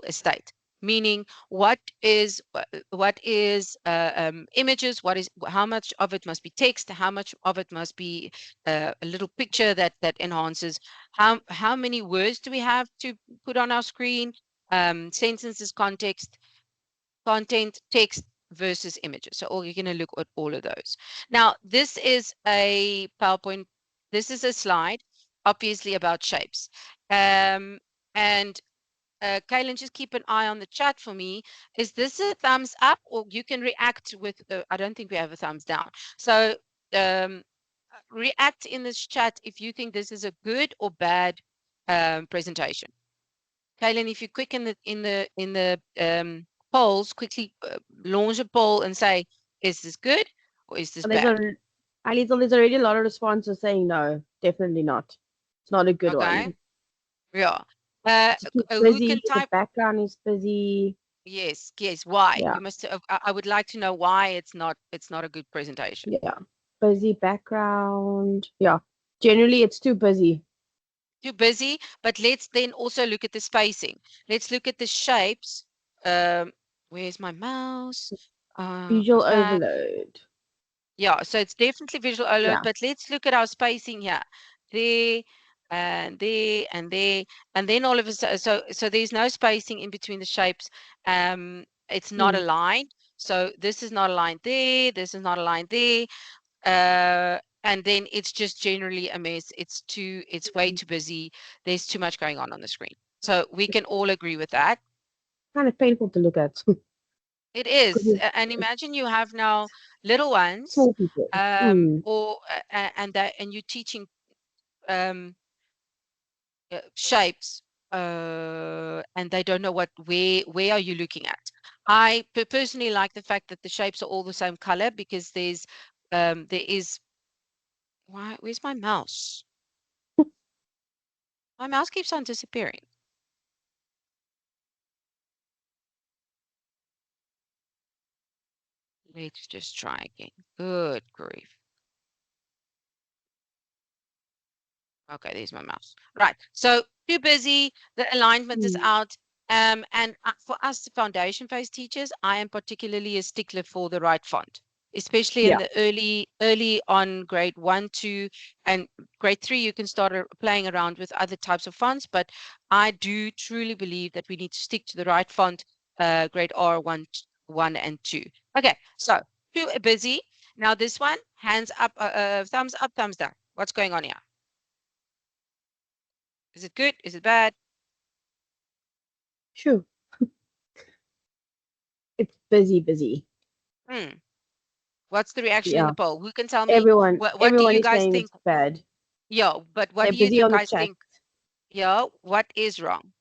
estate, meaning what is images, how much of it must be text, how much of it must be a little picture that enhances, how many words do we have to put on our screen, sentences, content, text versus images. So you're going to look at all of those. Now, this is a PowerPoint. This is a slide, obviously about shapes. And Kaylin, just keep an eye on the chat for me. Is this a thumbs up, or you can react with, I don't think we have a thumbs down. So react in this chat if you think this is a good or bad presentation. Kaylin, if you quick in the polls, quickly launch a poll and say, is this good or is this bad? There's already a lot of responses saying no, definitely not. It's not a good one. Yeah. Who can type? The background is busy. Yes. Why? Yeah. You must. I would like to know why it's not a good presentation. Yeah. Busy background. Yeah. Generally, it's too busy. Too busy. But let's then also look at the spacing. Let's look at the shapes. Where's my mouse? Visual overload. Yeah, so it's definitely visual overload, but let's look at our spacing here. There and there and there, and then all of a sudden, so there's no spacing in between the shapes. It's not aligned. So this is not aligned there, this is not aligned there. And then it's just generally a mess. It's way too busy. There's too much going on the screen. So we can all agree with that. Kind of painful to look at. It is, and imagine you have now little ones, small people, or and you're teaching shapes, and they don't know where are you looking at. I personally like the fact that the shapes are all the same color, because there is where's my mouse? My mouse keeps on disappearing. Let's just try again. Good grief. Okay, there's my mouse. Right. So too busy. The alignment is out. And for us, the foundation phase teachers, I am particularly a stickler for the right font, especially in the early on grade 1, 2, and grade 3. You can start playing around with other types of fonts, but I do truly believe that we need to stick to the right font, grade R1, 1 and 2. Okay, so too busy. Now this one, hands up, thumbs up, thumbs down. What's going on here? Is it good? Is it bad? Sure. It's busy. What's the reaction in the poll? Who can tell me? Everyone do you guys think? It's bad. Yeah, but what do you guys think? Yeah, what is wrong?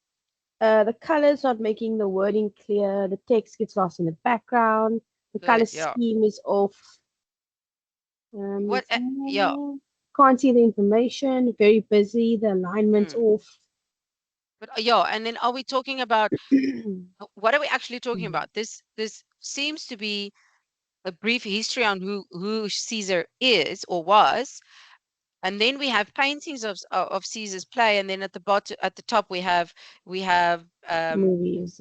The color's not making the wording clear. The text gets lost in the background. The color scheme is off. Can't see the information. Very busy. The alignment's off. But and then are we talking about what are we actually talking about? This seems to be a brief history on who Caesar is or was, and then we have paintings of Caesar's play, and then at the top we have movies.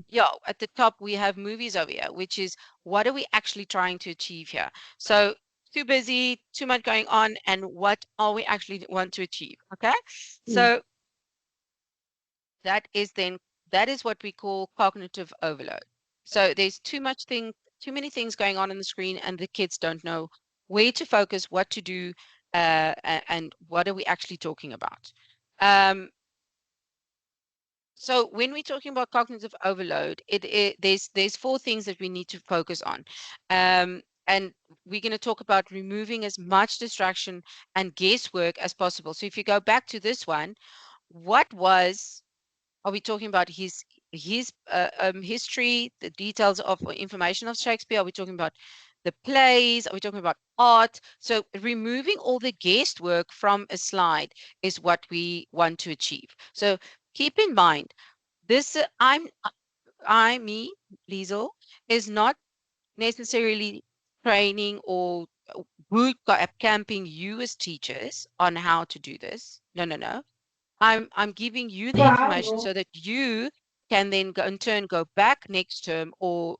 Yeah, at the top we have movies over here, which is what are we actually trying to achieve here? So too busy, too much going on, and what are we actually want to achieve? Okay, so that is what we call cognitive overload. So there's too many things going on the screen, and the kids don't know where to focus, what to do, and what are we actually talking about. So when we're talking about cognitive overload, there's 4 things that we need to focus on. And we're going to talk about removing as much distraction and guesswork as possible. So if you go back to this one, are we talking about his history, the details of information of Shakespeare? Are we talking about the plays? Are we talking about art? So removing all the guesswork from a slide is what we want to achieve. So keep in mind, this Liesel, is not necessarily training or boot camping you as teachers on how to do this. No. I'm giving you the information so that you can then go in turn go back next term or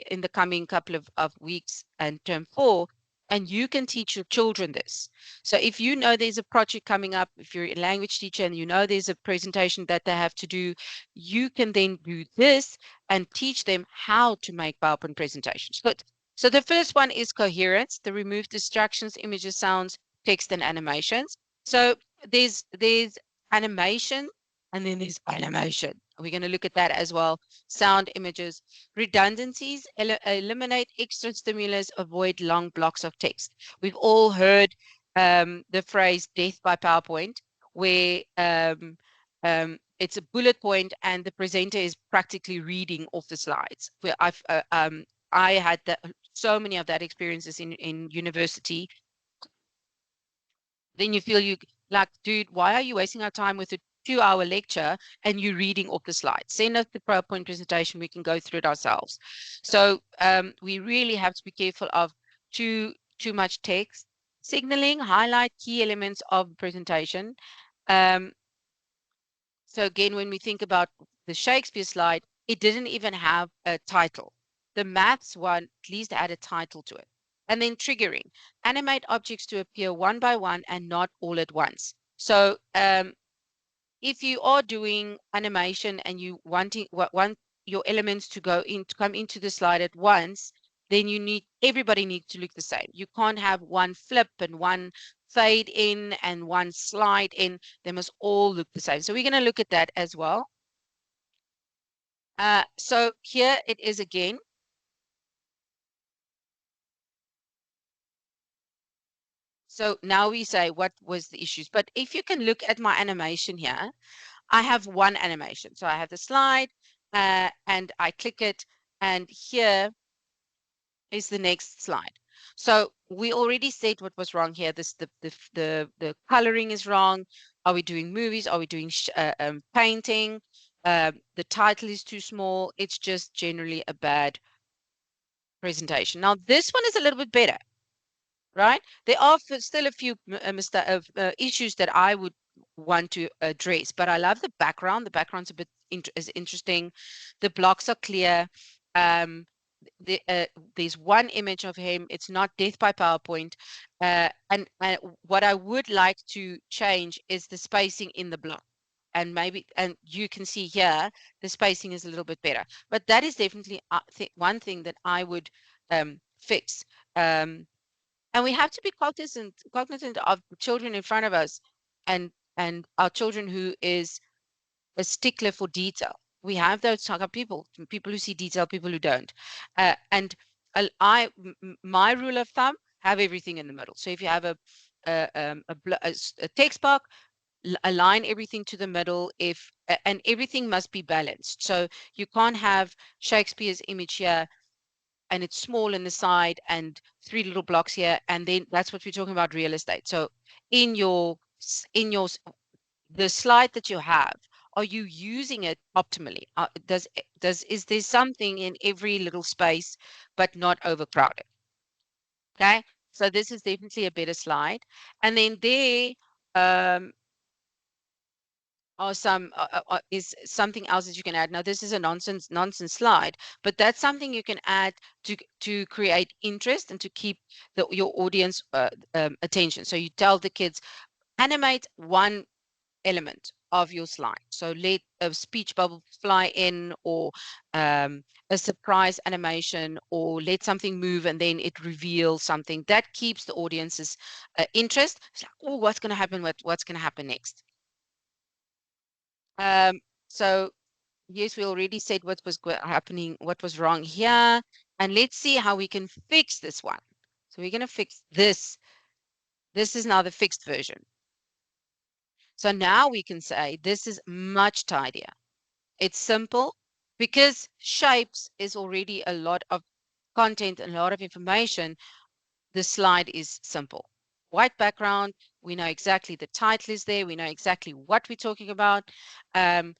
in the coming couple of weeks and term 4, and you can teach your children this. So if you know there's a project coming up, if you're a language teacher and you know there's a presentation that they have to do, you can then do this and teach them how to make PowerPoint presentations. Good. So the first one is coherence, the remove distractions, images, sounds, text, and animations. So there's animation and then there's animation. We're going to look at that as well. Sound, images, redundancies, eliminate extra stimulus, avoid long blocks of text. We've all heard the phrase death by PowerPoint, where it's a bullet point and the presenter is practically reading off the slides. Where I had so many of that experiences in university. Then you feel you like, dude, why are you wasting our time with a 2-hour lecture and you reading off the slides? Send us the PowerPoint presentation. We can go through it ourselves. So we really have to be careful of too much text. Signaling, highlight key elements of the presentation. So again, when we think about the Shakespeare slide, it didn't even have a title. The maths one at least had a title to it. And then triggering, animate objects to appear one by one and not all at once. So if you are doing animation and you want your elements to come into the slide at once, then everybody needs to look the same. You can't have one flip and one fade in and one slide in. They must all look the same. So we're going to look at that as well. So here it is again. So now we say what was the issues. But if you can look at my animation here, I have one animation. So I have the slide and I click it, and here is the next slide. So we already said what was wrong here. The coloring is wrong. Are we doing movies? Are we doing painting? The title is too small. It's just generally a bad presentation. Now this one is a little bit better, right? There are still a few issues that I would want to address, but I love the background. The background's a bit is interesting. The blocks are clear. Um, there's one image of him. It's not death by PowerPoint. And what I would like to change is the spacing in the block. And you can see here, the spacing is a little bit better. But that is definitely one thing that I would fix. And we have to be cognizant of the children in front of us and our children who is a stickler for detail. We have those type of people who see detail, people who don't. And my rule of thumb, have everything in the middle. So if you have a text box, align everything to the middle. And everything must be balanced. So you can't have Shakespeare's image here and it's small in the side and 3 little blocks here, and then that's what we're talking about real estate. So in your the slide that you have, are you using it optimally? Is there something in every little space but not overcrowded? Okay, so this is definitely a better slide. And then there or is something else that you can add. Now this is a nonsense slide, but that's something you can add to create interest and to keep your audience attention. So you tell the kids, animate one element of your slide. So let a speech bubble fly in, or a surprise animation, or let something move and then it reveals something that keeps the audience's interest. It's like, oh, what's going to happen? What's going to happen next? So yes, we already said what was happening, what was wrong here. And let's see how we can fix this one. So we're going to fix this. This is now the fixed version. So now we can say this is much tidier. It's simple because shapes is already a lot of content and a lot of information. The slide is simple. White background, we know exactly the title is there, we know exactly what we're talking about. The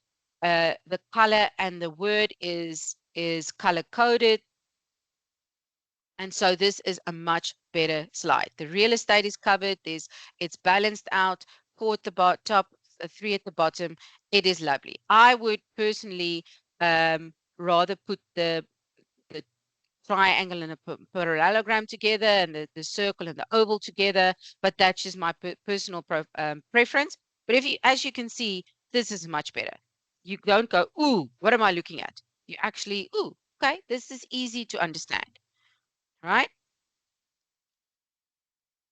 color and the word is color coded. And so this is a much better slide. The real estate is covered, it's balanced out, 4 at the top, 3 at the bottom. It is lovely. I would personally rather put the triangle and a parallelogram together and the circle and the oval together, but that's just my personal preference. But as you can see, this is much better. You don't go, ooh, what am I looking at? You actually, ooh, okay, this is easy to understand, right?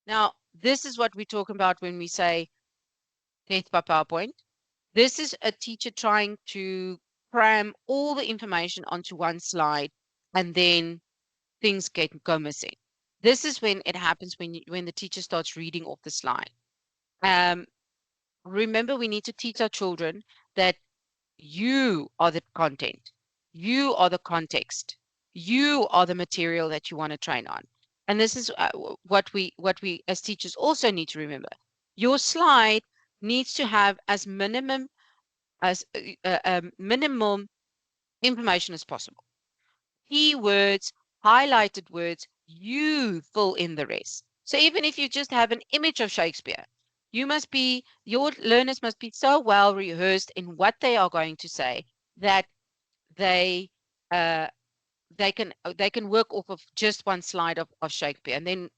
Now, this is what we talk about when we say death by PowerPoint. This is a teacher trying to cram all the information onto one slide, and then things go missing. This is when it happens when the teacher starts reading off the slide. Remember, we need to teach our children that you are the content, you are the context, you are the material that you want to train on. And this is what we as teachers also need to remember. Your slide needs to have as minimum information as possible. Keywords, highlighted words, you fill in the rest. So even if you just have an image of Shakespeare, your learners must be so well rehearsed in what they are going to say that they uh, they can work off of just one slide of Shakespeare. And then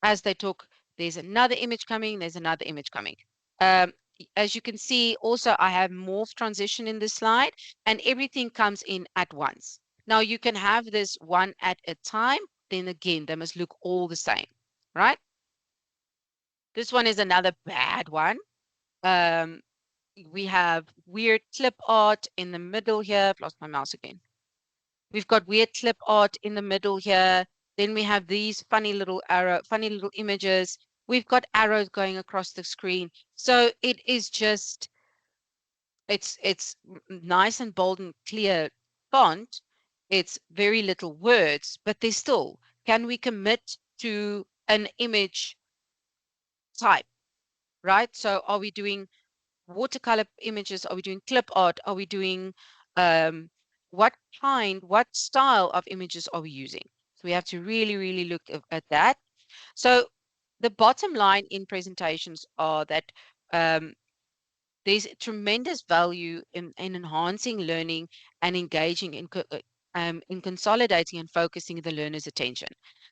as they talk, there's another image coming, there's another image coming. Um, as you can see, also I have morph transition in this slide, and everything comes in at once. Now you can have this one at a time, then again, they must look all the same, right? This one is another bad one. Um, we have weird clip art in the middle here. I've lost my mouse again. We've got weird clip art in the middle here. Then we have these funny little images. We've got arrows going across the screen. So it is just, it's nice and bold and clear font. It's very little words, but they still, can we commit to an image type, right? So are we doing watercolor images? Are we doing clip art? Are we doing um, what style of images are we using? So we have to really, really look at that. So the bottom line in presentations are that um, there's tremendous value in enhancing learning and engaging in consolidating and focusing the learner's attention.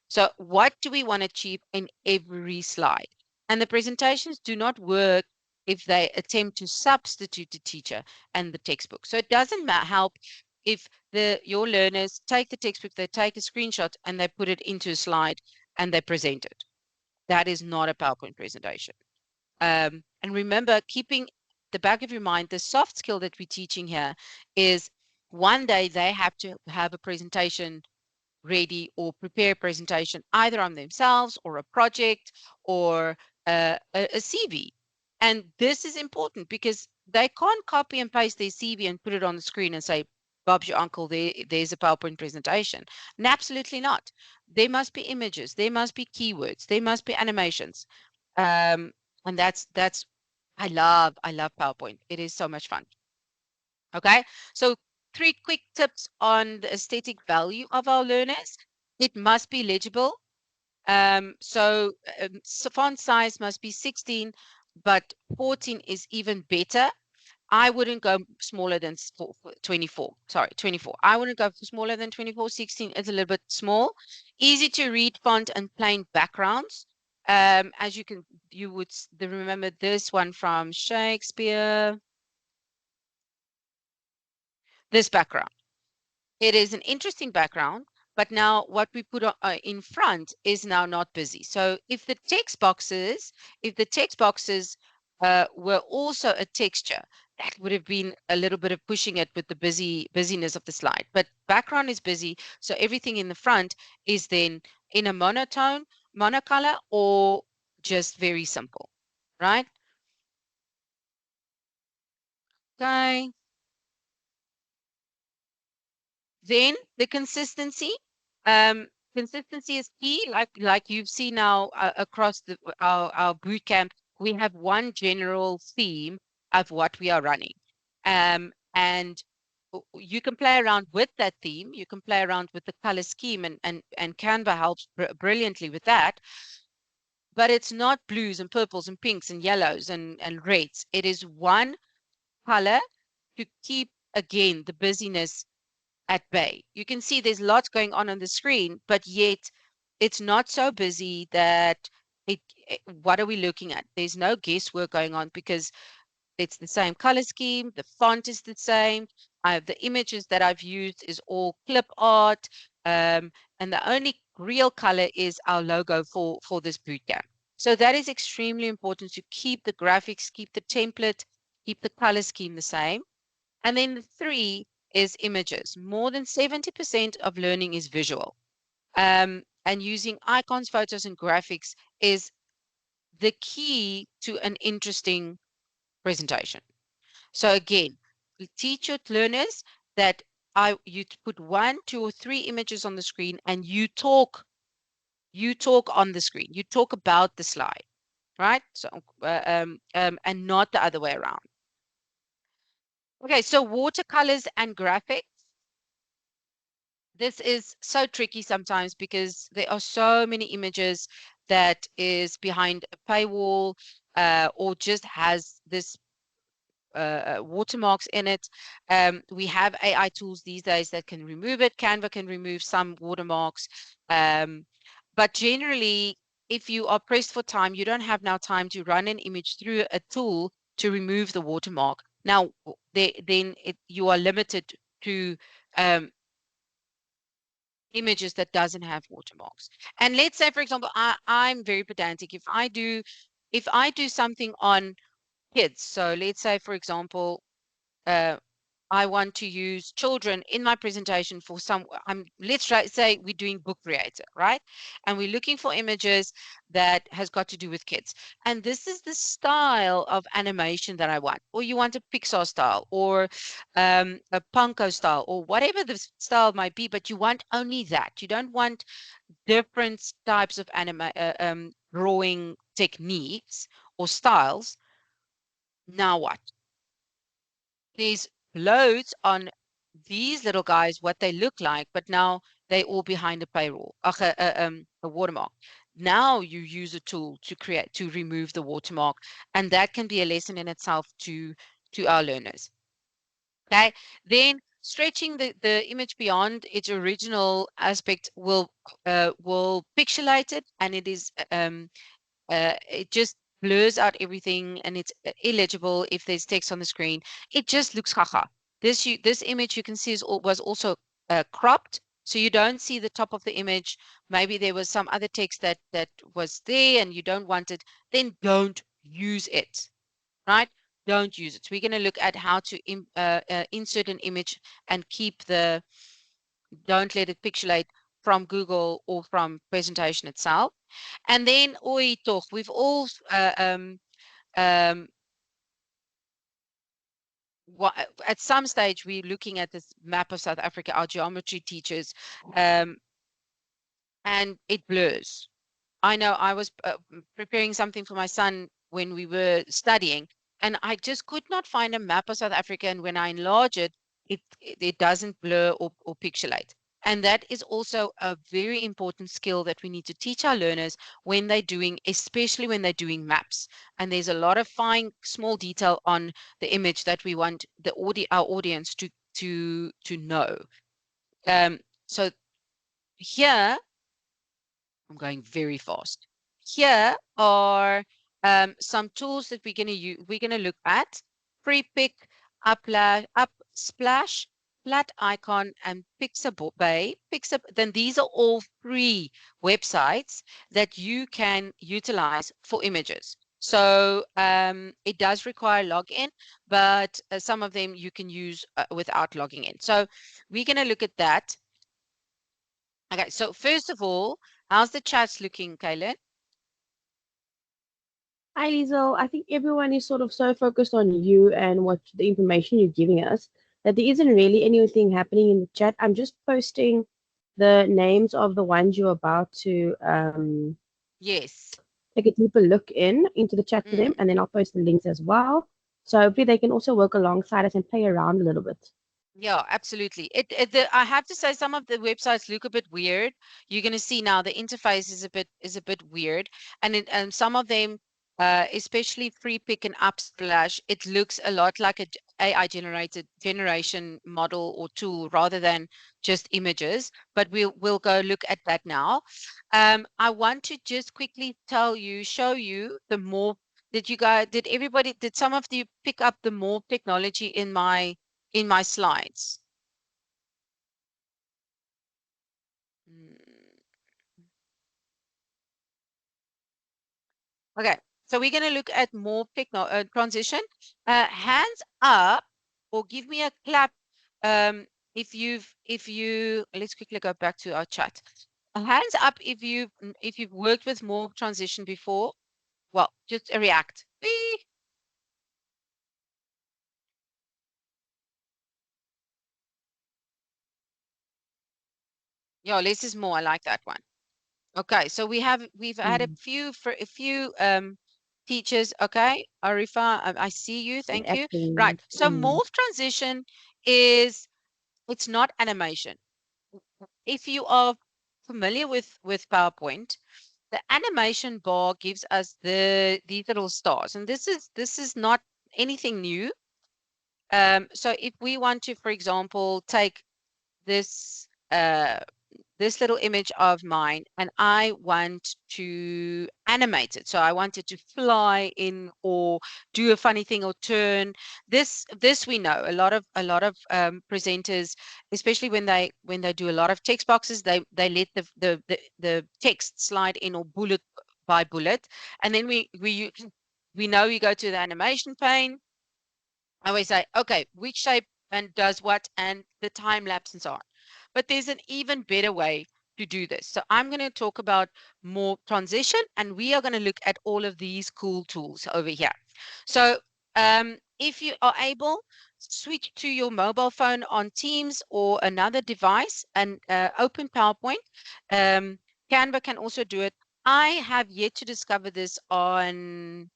So what do we want to achieve in every slide? And the presentations do not work if they attempt to substitute the teacher and the textbook. So it doesn't help if your learners take the textbook, they take a screenshot and they put it into a slide and they present it. That is not a PowerPoint presentation. And remember, keeping the back of your mind, the soft skill that we're teaching here is one day they have to have a presentation ready or prepare a presentation either on themselves or a project or a CV. And this is important because they can't copy and paste their CV and put it on the screen and say, Bob's your uncle, there's a PowerPoint presentation. And absolutely not. There must be images, there must be keywords, there must be animations. Um, and that's I love PowerPoint. It is so much fun. Okay, so 3 quick tips on the aesthetic value of our learners. It must be legible. So font size must be 16, but 14 is even better. I wouldn't go smaller than 24. Sorry, 24. I wouldn't go smaller than 24. 16 is a little bit small. Easy to read font and plain backgrounds. As you would remember this one from Shakespeare. This background. It is an interesting background, but now what we put in front is now not busy. So if the text boxes were also a texture, that would have been a little bit of pushing it with the busyness of the slide. But background is busy, so everything in the front is then in a monocolor, or just very simple, right? Okay. Then the consistency. Um, Consistency is key. Like you've seen now across our boot camp, we have one general theme of what we are running. And you can play around with that theme. You can play around with the color scheme, and Canva helps brilliantly with that. But it's not blues and purples and pinks and yellows and reds. It is one color to keep again, the busyness at bay. You can see there's lots going on the screen, but yet it's not so busy that what are we looking at? There's no guesswork going on because it's the same color scheme, the font is the same. I have the images that I've used is all clip art, and the only real color is our logo for this bootcamp. So that is extremely important to keep the graphics, keep the template, keep the color scheme the same. And then the three is images. More than 70% of learning is visual. And using icons, photos, and graphics is the key to an interesting presentation. So again, we teach your learners that you put 1, 2, or 3 images on the screen and you talk on the screen. You talk about the slide, right? So and not the other way around. Okay, so watercolors and graphics. This is so tricky sometimes because there are so many images that is behind a paywall or just has this watermarks in it. We have AI tools these days that can remove it. Canva can remove some watermarks. But generally, if you are pressed for time, you don't have now time to run an image through a tool to remove the watermark. Now, then you are limited to um, images that doesn't have watermarks. And let's say, for example, I'm very pedantic. If I do something on kids, so let's say, for example, uh, I want to use children in my presentation for some, let's say we're doing book creator, right? And we're looking for images that has got to do with kids. And this is the style of animation that I want. Or you want a Pixar style or a Panko style or whatever the style might be, but you want only that. You don't want different types of drawing techniques or styles. Now what? There's loads on these little guys, what they look like, but now they all behind a paywall, a watermark. Now you use a tool to remove the watermark, and that can be a lesson in itself to our learners. Okay, then stretching the image beyond its original aspect will pixelate it, and it just blurs out everything and it's illegible if there's text on the screen. It just looks haha. This image you can see was also cropped, so you don't see the top of the image. Maybe there was some other text that was there and you don't want it, then don't use it, right? Don't use it. So we're going to look at how to insert an image and don't let it pixelate from Google or from presentation itself. And then oi toch, we've all um, at some stage we're looking at this map of South Africa, our geometry teachers, um, and it blurs. I know I was preparing something for my son when we were studying, and I just could not find a map of South Africa. And when I enlarge it, it doesn't blur or pixelate. And that is also a very important skill that we need to teach our learners when they're doing, especially when they're doing maps. And there's a lot of fine, small detail on the image that we want our audience to know. So here I'm going very fast. Here are some tools that we're gonna look at. Pre-pick, up splash, flat icon, and Pixabay. Then these are all free websites that you can utilize for images. So it does require login, but some of them you can use without logging in. So we're gonna look at that. Okay, so first of all, how's the chats looking, Kaylin? Hi, Liesel. I think everyone is sort of so focused on you and what the information you're giving us that there isn't really anything happening in the chat. I'm just posting the names of the ones you're about to Yes. take a deeper look into the chat for them, Mm. and then I'll post the links as well. So hopefully they can also work alongside us and play around a little bit. Yeah, absolutely. I have to say some of the websites look a bit weird. You're going to see now the interface is a bit weird, and some of them, especially Free Pick and Upsplash, it looks a lot like AI generated generation model or tool rather than just images, but we'll go look at that now. I want to just quickly show you the more. Did some of you pick up the more technology in my slides? Mm, Okay, so we're going to look at more transition. Hands up, or give me a clap if you let's quickly go back to our chat. Hands up if you've worked with more transition before. Well, just a react. Whee! Yeah, less is more. I like that one. Okay, so we've had Mm. a few teachers. Okay, Arifa, I see you. Thank you. Right. Excellent. So morph transition is it's not animation. If you are familiar with PowerPoint, the animation bar gives us these little stars, and this is not anything new. So if we want to, for example, take this this little image of mine and I want to animate it. So I want it to fly in or do a funny thing or turn. This we know a lot of presenters, especially when they do a lot of text boxes, they let the text slide in or bullet by bullet, and then we know we go to the animation pane. I always say, okay, which shape and does what and the time lapse and so on. But there's an even better way to do this. So I'm going to talk about more transition, and we are going to look at all of these cool tools over here. So if you are able, switch to your mobile phone on Teams or another device and open PowerPoint. Canva can also do it. I have yet to discover this on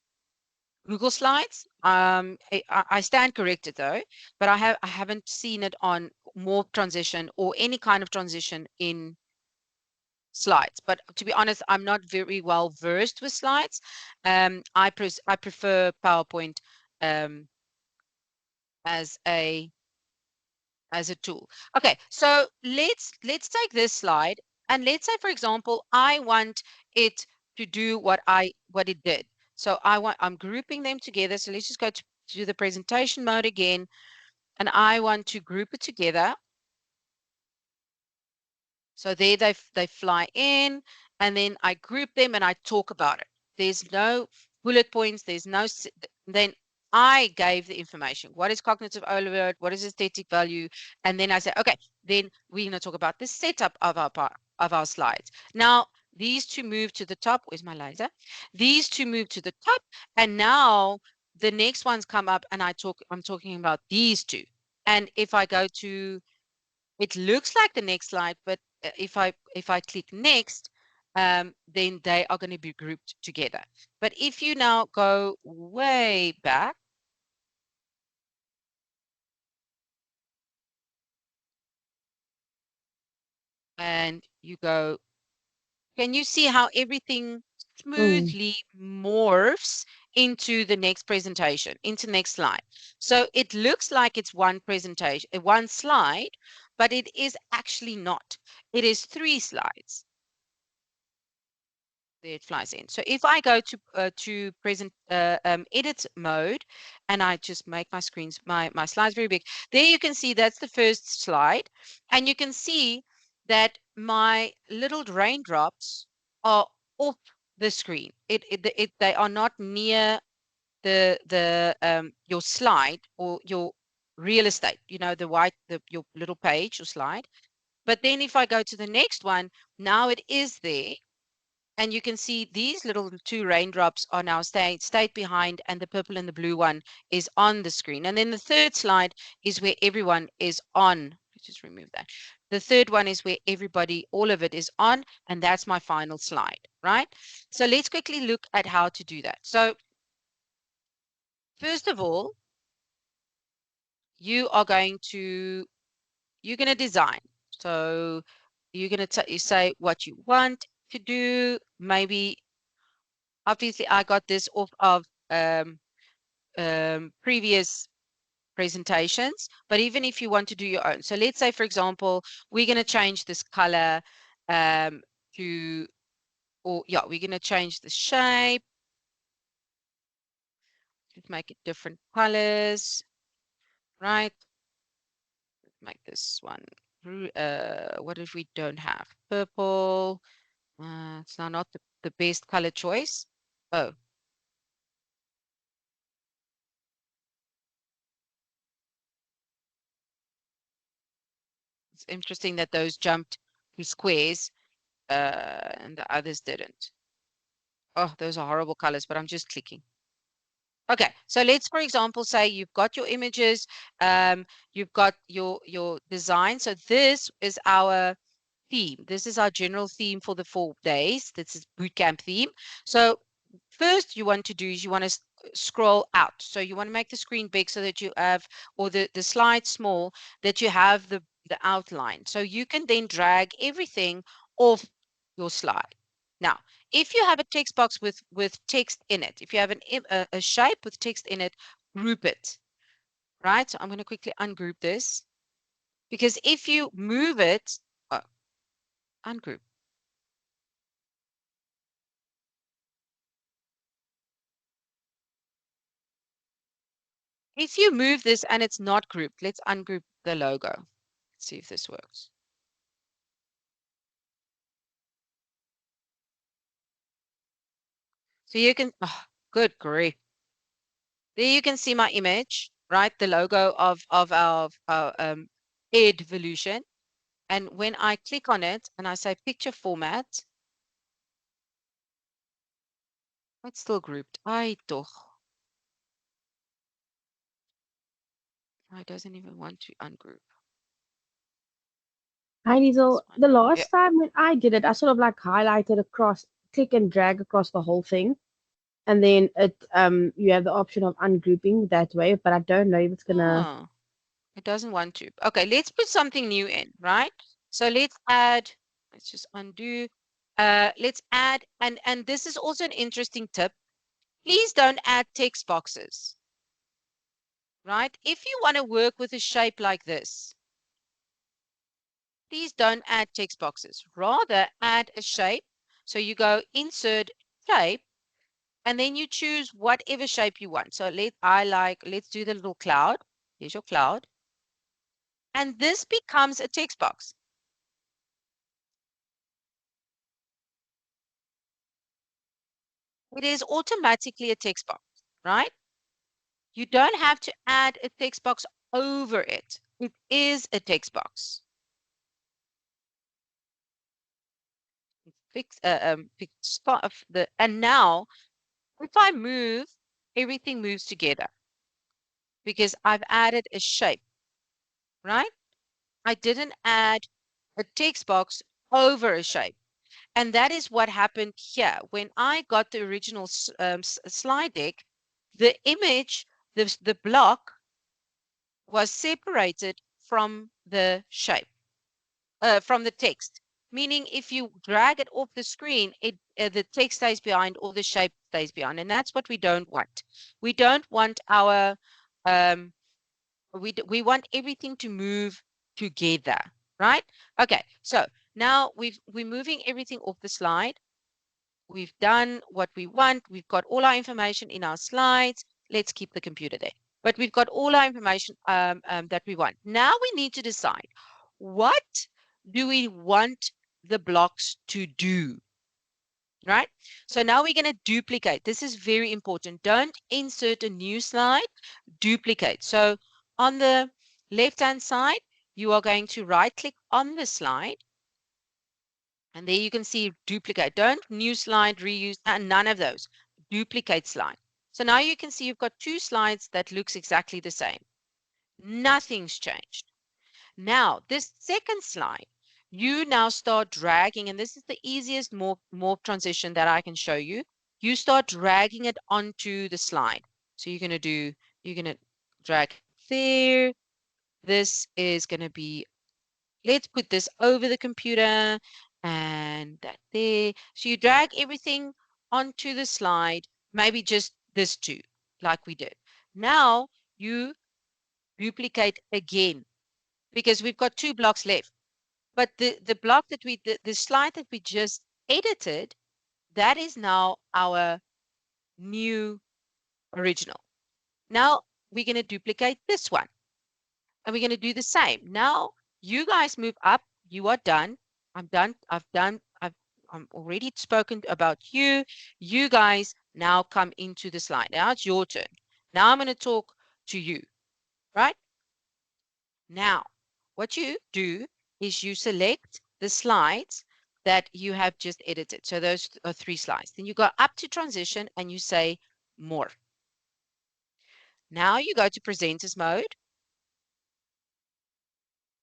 Google Slides. I stand corrected though, but I haven't seen it on more transition or any kind of transition in slides. But to be honest, I'm not very well versed with slides. I prefer PowerPoint um, as a tool. Okay, so let's take this slide and let's say, for example, I want it to do what it did. So I'm grouping them together. So let's just go to the presentation mode again, and I want to group it together. So there they fly in, and then I group them and I talk about it. There's no bullet points. There's no then I gave the information. What is cognitive overload? What is aesthetic value? And then I say, okay, then we're going to talk about the setup of our slides. Now these two move to the top. Where's my laser? These two move to the top, and now the next ones come up, and I'm talking about these two. And if I go to it looks like the next slide, but if I click next, then they are going to be grouped together. But if you now go way back and you go, can you see how everything Mm. smoothly morphs into the next presentation, into next slide? So it looks like it's one presentation, one slide, but it is actually not. It is 3 slides. There it flies in. So if I go to present edit mode, and I just make my slides very big, there you can see that's the first slide, and you can see that my little raindrops are off the screen. They are not near the your slide or your real estate. You know, the white your little page or slide. But then if I go to the next one, now it is there, and you can see these little 2 raindrops are now stayed behind, and the purple and the blue one is on the screen. And then the third slide is where everyone is on. Let's just remove that. The third one is where everybody, all of it is on, and that's my final slide, right? So let's quickly look at how to do that. So first of all, you are going to design. So you're going to you say what you want to do. Maybe obviously I got this off of previous presentations, but even if you want to do your own. So let's say, for example, we're going to change this color um, to, or yeah, we're going to change the shape. Let's make it different colors, right? Make this one. What if we don't have purple? It's now not the best color choice. Oh, it's interesting that those jumped to squares and the others didn't. Oh, those are horrible colors, but I'm just clicking. Okay, so let's, for example, say you've got your images, you've got your design. So this is our theme. This is our general theme for the 4 days. This is bootcamp theme. So first you want to do is you want to scroll out. So you want to make the screen big so that you have, or the slide small, that you have the outline. So you can then drag everything off your slide. Now, if you have a text box with text in it, if you have a shape with text in it, group it, right? So I'm going to quickly ungroup this, because if you move it, oh, ungroup. If you move this and it's not grouped, let's ungroup the logo. Let's see if this works. So you can, oh, good grief. There you can see my image, right? The logo of our evolution. And when I click on it and I say picture format, it's still grouped. I toch. I doesn't even want to ungroup Hi, this Diesel. one. The Yeah. last time when I did it, I sort of like highlighted across, click and drag across the whole thing, and then it you have the option of ungrouping that way. But I don't know if it's gonna. Oh, it doesn't want to. Okay, let's put something new in, right? So let's add, let's just undo. Let's add, and this is also an interesting tip. Please don't add text boxes, right? If you want to work with a shape like this, please don't add text boxes. Rather, add a shape. So you go insert shape, and then you choose whatever shape you want. So let's do the little cloud. Here's your cloud. And this becomes a text box. It is automatically a text box, right? You don't have to add a text box over it. It is a text box. And now if I move, everything moves together because I've added a shape, right? I didn't add a text box over a shape. And that is what happened here. When I got the original slide deck, the image, the block was separated from the shape, from the text. Meaning if you drag it off the screen, the text stays behind or the shape stays behind. And that's what we don't want. We don't want our, um, we want everything to move together, right? Okay, so now we're moving everything off the slide. We've done what we want. We've got all our information in our slides. Let's keep the computer there. But we've got all our information that we want. Now we need to decide, what do we want the blocks to do, right? So now we're going to duplicate. This is very important. Don't insert a new slide, duplicate. So on the left-hand side, you are going to right-click on the slide, and there you can see duplicate. Don't new slide, reuse, and none of those. Duplicate slide. So now you can see you've got two slides that looks exactly the same. Nothing's changed. Now, this second slide, you now start dragging, and this is the easiest morph transition that I can show you. You start dragging it onto the slide. So you're going to drag there. This is going to be, let's put this over the computer and that there. So you drag everything onto the slide, maybe just this two, like we did. Now you duplicate again because we've got 2 blocks left. But the block that the slide that we just edited, that is now our new original. Now we're going to duplicate this one and we're going to do the same. Now you guys move up. You are done. I'm done. I'm already spoken about you. You guys now come into the slide. Now it's your turn. Now I'm going to talk to you, right? Now, what you do is you select the slides that you have just edited. So those are 3 slides. Then you go up to transition and you say more. Now you go to presenters mode.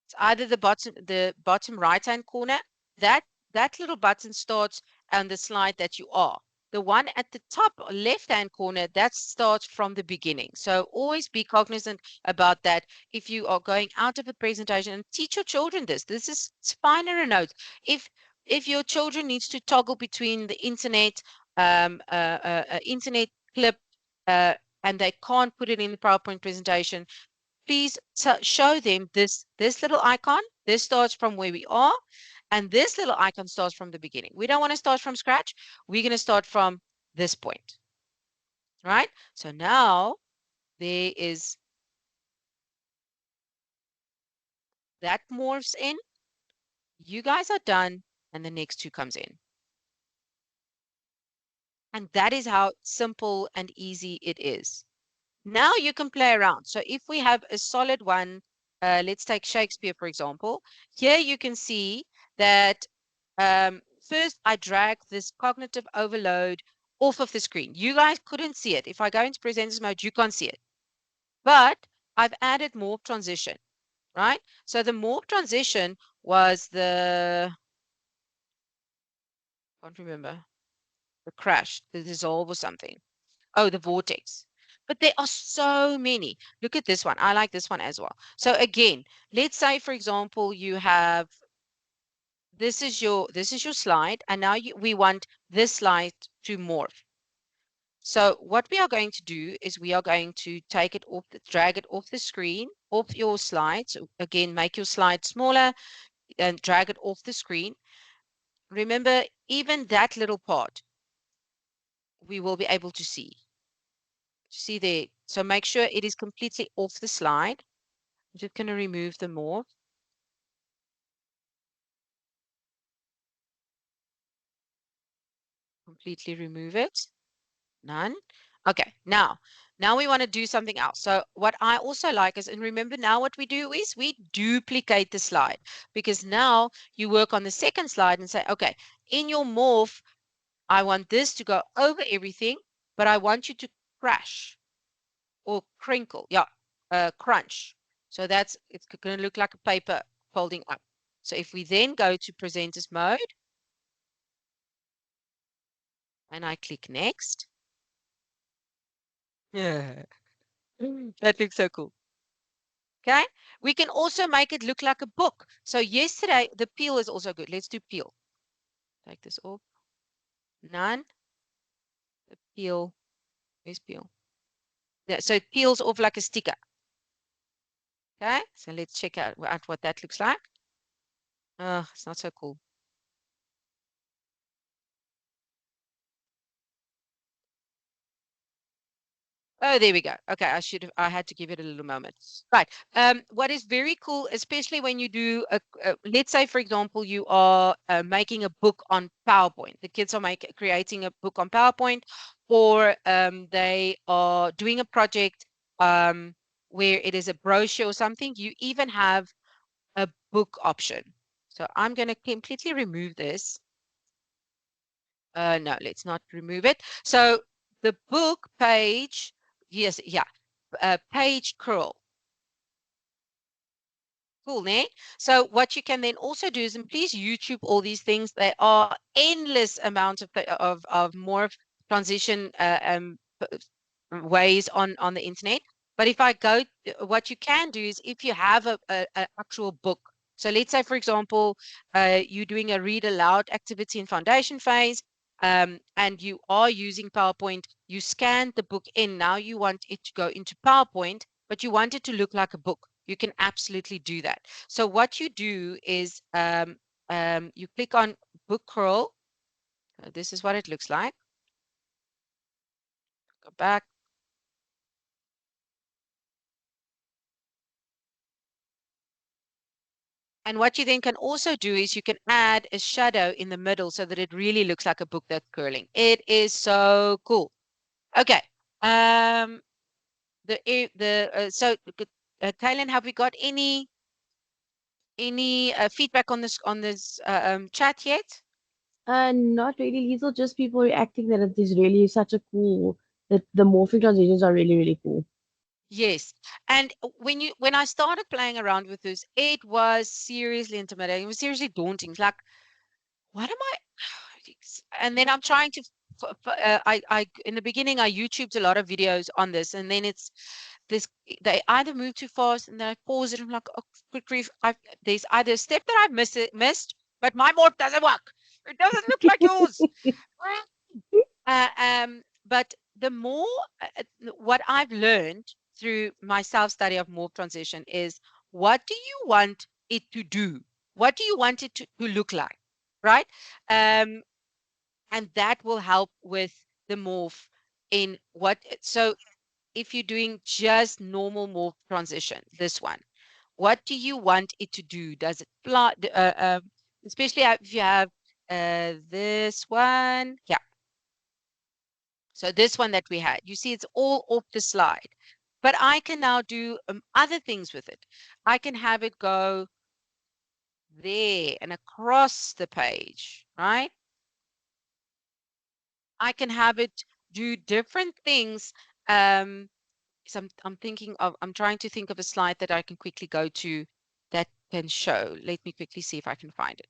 It's either the bottom right-hand corner. That little button starts on the slide that you are. The one at the top left-hand corner, that starts from the beginning. So always be cognizant about that. If you are going out of a presentation, and teach your children this. This is finer a note. If your children needs to toggle between the internet, internet clip, and they can't put it in the PowerPoint presentation, please show them this little icon. This starts from where we are, and this little icon starts from the beginning. We don't want to start from scratch. We're going to start from this point, right? So now there is that morphs in. You guys are done, and the next 2 comes in. And that is how simple and easy it is. Now you can play around. So if we have a solid one, let's take Shakespeare, for example. Here you can see that first I drag this cognitive overload off of the screen. You guys couldn't see it. If I go into presenters mode, you can't see it. But I've added morph transition, right? So the morph transition was I can't remember, the crash, the dissolve or something. Oh, the vortex. But there are so many. Look at this one. I like this one as well. So again, let's say, for example, you have this is your slide, and now we want this slide to morph. So what we are going to do is we are going to take it off, drag it off the screen, off your slide. So again, make your slide smaller and drag it off the screen. Remember, even that little part, we will be able to see. See there. So make sure it is completely off the slide. I'm just going to remove the morph. Completely remove it. None. Okay, now we want to do something else. So what I also like is, and remember now what we do is we duplicate the slide, because now you work on the second slide and say, okay, in your morph, I want this to go over everything, but I want you to crash or crinkle. Yeah, crunch. So it's going to look like a paper folding up. So if we then go to presenters mode and I click next. Yeah. That looks so cool. Okay. We can also make it look like a book. So yesterday, the peel is also good. Let's do peel. Take this off. None. The peel. Where's peel? Yeah, so it peels off like a sticker. Okay. So let's check out what that looks like. Oh, it's not so cool. Oh, there we go. Okay, I had to give it a little moment. Right. What is very cool, especially when you do let's say, for example, you are making a book on PowerPoint. The kids are creating a book on PowerPoint, or they are doing a project where it is a brochure or something. You even have a book option. So I'm going to completely remove this. No, let's not remove it. So the book page, yes, yeah, page curl. Cool, ne? So what you can then also do is, and please YouTube all these things. There are endless amounts of more transition ways on the internet. But if I go, what you can do is, if you have a actual book. So let's say, for example, you're doing a read aloud activity in foundation phase, and you are using PowerPoint. You scan the book in. Now you want it to go into PowerPoint. but you want it to look like a book, you can absolutely do that. So what you do is you click on book curl. This is what it looks like. Go back. And what you then can also do is you can add a shadow in the middle so that it really looks like a book that's curling. It is so cool. Okay. So Kaylin, have we got any feedback on this chat yet? Not really, Liesel, just people reacting that it is really such a cool, that the morphing transitions are really, really cool. Yes. And when I started playing around with this, it was seriously intimidating. It was seriously daunting. It's like, what am I? And then I'm trying to, I in the beginning I YouTubed a lot of videos on this, and then it's this, they either move too fast and then I pause it. I'm like, oh, good grief! There's either a step that I've missed, but my morph doesn't work. It doesn't look like yours. But the more what I've learned through my self-study of morph transition is, what do you want it to do? What do you want it to look like? Right? And that will help with the morph in what. So if you're doing just normal morph transition, this one, what do you want it to do? Does it fly? Especially if you have this one. Yeah. So this one that we had, you see, it's all off the slide. But I can now do other things with it. I can have it go there and across the page, right? I can have it do different things. So I'm trying to think of a slide that I can quickly go to that can show. Let me quickly see if I can find it.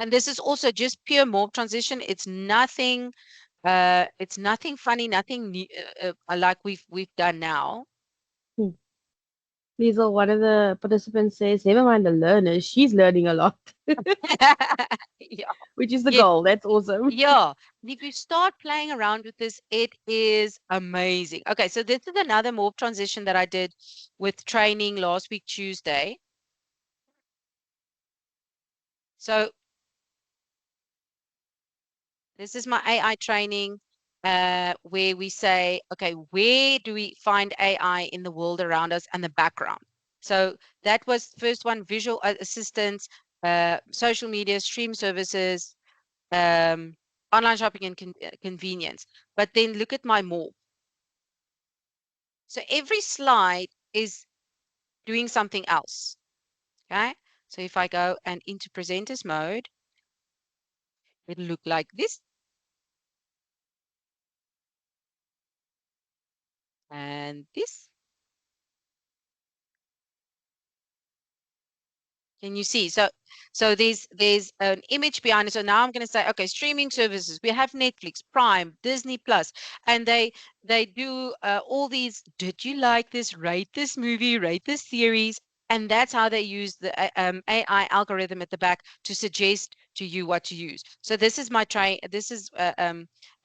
And this is also just pure morph transition. It's nothing funny, nothing new, like we've done now. Hmm. Liesel, one of the participants says, never mind the learner, she's learning a lot, Yeah. which is the Yes. goal. That's awesome. Yeah. And if you start playing around with this, it is amazing. Okay, so this is another morph transition that I did with training last week, Tuesday. So this is my AI training, where we say, okay, where do we find AI in the world around us and the background? So that was first one, visual assistants, social media, stream services, um, online shopping and convenience. But then look at my more. So every slide is doing something else. Okay. So if I go and into presenters mode, it'll look like this. And this. Can you see? So there's an image behind it. So now I'm going to say, okay, streaming services. We have Netflix, Prime, Disney Plus, and they do all these. Did you like this? Rate this movie, rate this series, and that's how they use the AI algorithm at the back to suggest to you what to use. So this is my try. This is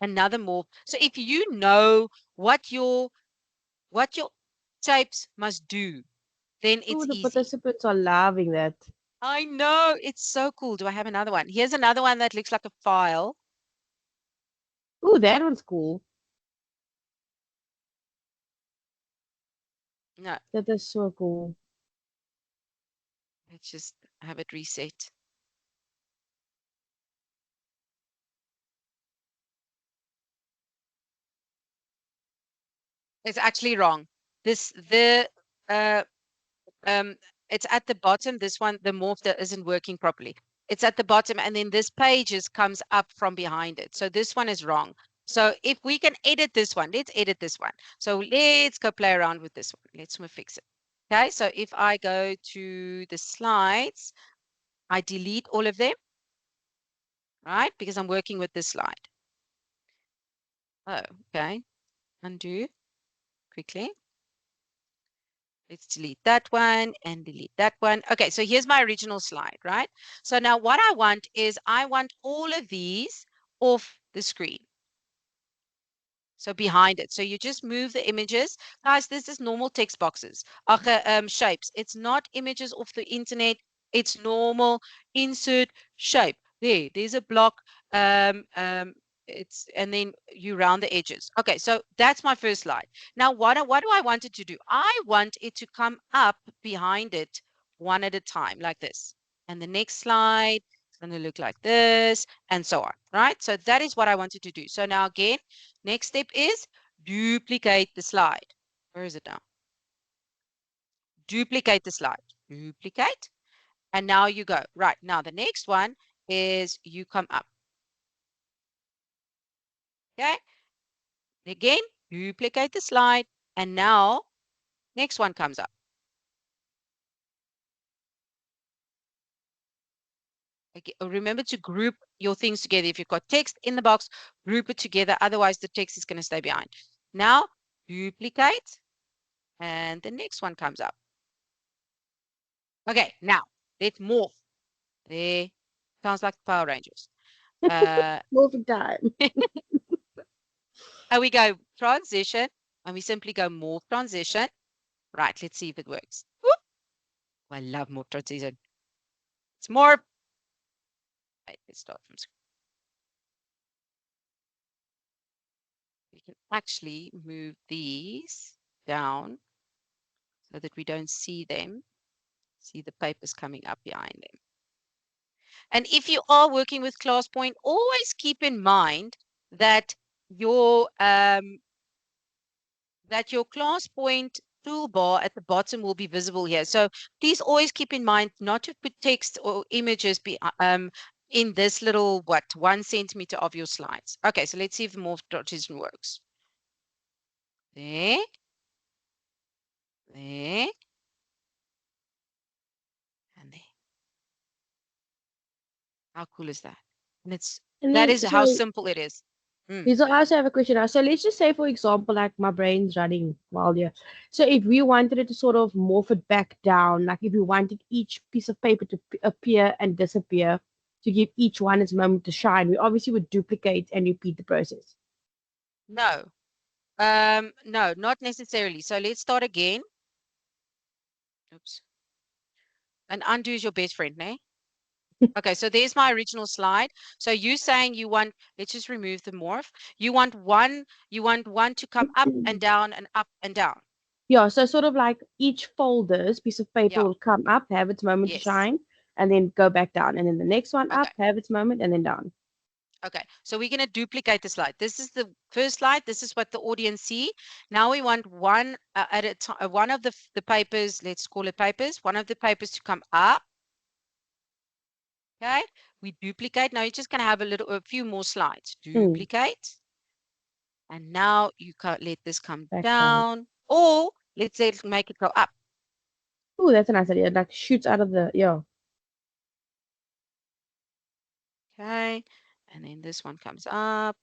another more. So if you know what your types must do, then Oh, it's the easy. participants are loving that. I know. It's so cool. Do I have another one? Here's another one that looks like a file. Oh, that one's cool. No, That is so cool. let's just have it reset. It's actually wrong. This the um it's at the bottom. This one, the morph that isn't working properly. It's at the bottom, and then this pages comes up from behind it. So this one is wrong. So if we can edit this one, let's edit this one. So let's go play around with this one. Let's fix it. Okay, so if I go to the slides, I delete all of them, right? Because I'm working with this slide. Oh, okay. Undo quickly. Let's delete that one and delete that one. Okay, so here's my original slide, right? So now what I want is I want all of these off the screen. So behind it. So you just move the images. Guys, this is normal text boxes. Shapes. It's not images off the internet. It's normal insert shape. There's a block. It's and then you round the edges. Okay, so that's my first slide. Now, what do I want it to do? I want it to come up behind it one at a time, like this. And the next slide is going to look like this, and so on. Right? So that is what I wanted to do. So now again, next step is duplicate the slide. Where is it now? Duplicate the slide. Duplicate. And now you go. Right. Now the next one is you come up. Okay. Again, duplicate the slide. And now next one comes up. Okay. Remember to group your things together. If you've got text in the box, group it together. Otherwise, the text is going to stay behind. Now, duplicate. And the next one comes up. Okay. Now, let's morph. There. Sounds like Power Rangers. Moving time. And we go transition, and we simply go morph transition. Right, let's see if it works. Whoop. I love morph transition. It's morph. Right, let's start from scratch. We can actually move these down so that we don't see them. See the papers coming up behind them. And if you are working with ClassPoint, always keep in mind that your ClassPoint toolbar at the bottom will be visible here. So please always keep in mind not to put text or images in this little, 1 centimeter of your slides. Okay, so let's see if the morph transition works. There, there, and there. How cool is that? And And that then, is how so simple it is. Mm. Lisa, I also have a question now. So let's just say, for example, like my brain's running while you're. So if we wanted it to sort of morph it back down, like if we wanted each piece of paper to appear and disappear to give each one its moment to shine, we obviously would duplicate and repeat the process. No, no, not necessarily. So let's start again. Oops. And undo is your best friend, ne? Okay, so there's my original slide. So you saying you want, let's just remove the morph. You want one to come up and down and up and down. Yeah, so sort of like each folder's piece of paper Yeah, will come up, have its moment to yes. shine, and then go back down. And then the next one up, Okay, have its moment, and then down. okay. So we're going to duplicate the slide. This is the first slide. This is what the audience see. Now we want one at a time, one of the papers, let's call it papers, one of the papers to come up. Okay, we duplicate. Now you're just going to have a few more slides. Mm, Duplicate. And now you can let this come back down. down, or let's say make it go up. Ooh, that's a nice idea. Like shoots out of the, yeah. Okay, and then this one comes up.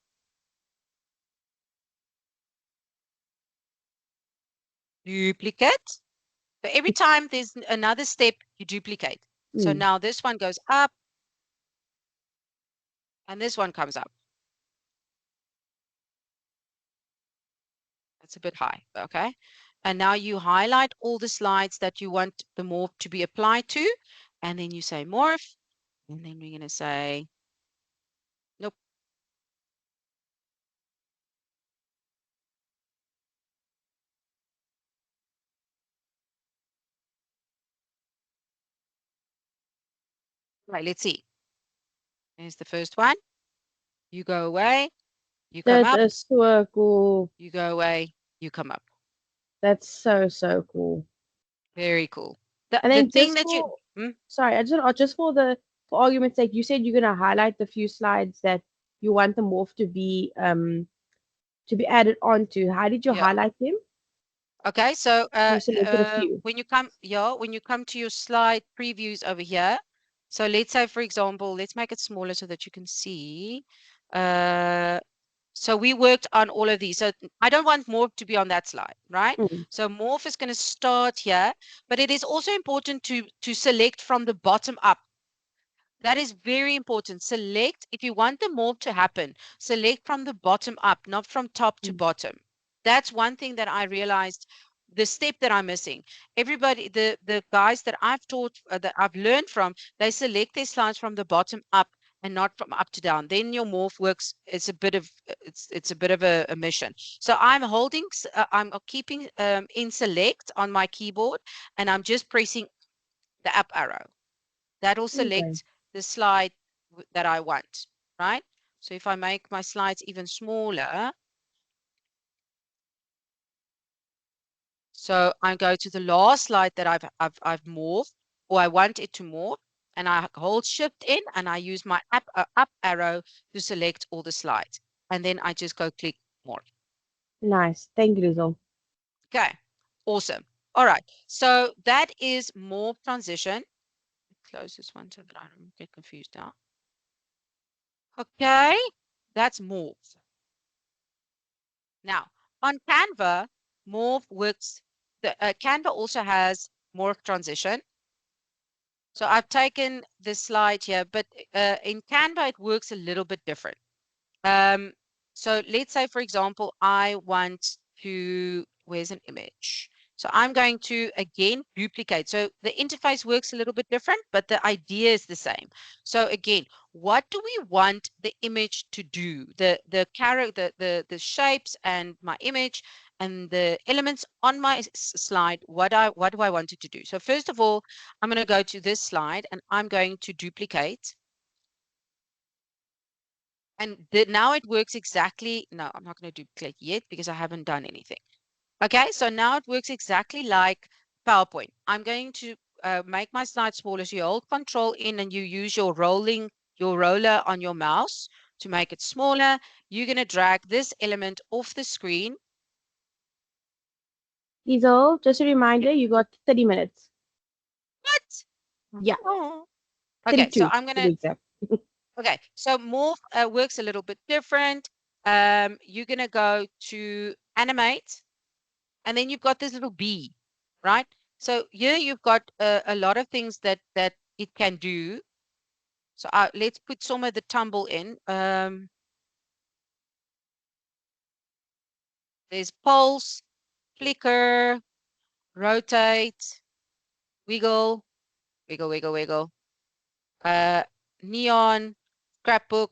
Duplicate. So every time there's another step, you duplicate. So Mm. now this one goes up, and this one comes up. That's a bit high, okay? And now you highlight all the slides that you want the morph to be applied to, and then you say morph, and then we're going to say, nope. Right, let's see. Here's the first one. You go away, you come That up, is so cool. you go away, you come up. That's so, so cool. Very cool. The And the then thing just that you for, sorry, I just for the, for argument's sake, you said you're gonna highlight the few slides that you want the morph to be added onto. How did you yeah. highlight them? Okay, so You selected a few. when you come to your slide previews over here, so let's say for example, let's make it smaller so that you can see. Uh, so we worked on all of these. So I don't want morph to be on that slide, right? Mm. So morph is going to start here, but it is also important to select from the bottom up. That is very important. Select, if you want the morph to happen, select from the bottom up, not from top to Mm. bottom. That's one thing that I realized, the step that I'm missing. Everybody, the guys that I've taught, that I've learned from, they select their slides from the bottom up and not from up to down. Then your morph works. It's a bit of it's a bit of a mission. So I'm holding, I'm keeping in select on my keyboard, and I'm just pressing the up arrow. That'll Okay. select the slide that I want, right? So if I make my slides even smaller, so I go to the last slide that I've morphed, or I want it to morph, and I hold shift in and I use my up arrow to select all the slides. And then I just go click morph. Nice. Thank you, Rizal. Okay, awesome. All right, so that is morph transition. Close this one so that I don't get confused now. Okay, that's morph. Now, on Canva, morph works. Canva also has morph transition. So I've taken this slide here, but in Canva, it works a little bit different. Um, so let's say, for example, I want to, where's an image? So I'm going to again duplicate. So the interface works a little bit different, but the idea is the same. So again, what do we want the image to do? The character, the shapes and my image and the elements on my slide, what do I want it to do? So first of all, I'm going to go to this slide and I'm going to duplicate. And now it works exactly. No, I'm not going to duplicate yet because I haven't done anything. Okay, so now it works exactly like PowerPoint. I'm going to make my slide smaller. So you hold Control in and you use your roller on your mouse to make it smaller. You're going to drag this element off the screen. Rizal, just a reminder, you got 30 minutes. What? Yeah, Oh. Okay, so 32 I'm going to be to, exact. okay, so morph works a little bit different. You're going to go to animate. And then you've got this little bee, right? So here you've got a lot of things that it can do. So let's put some of the tumble in. There's pulse, flicker, rotate, wiggle, wiggle, wiggle, wiggle. Uh, neon, scrapbook,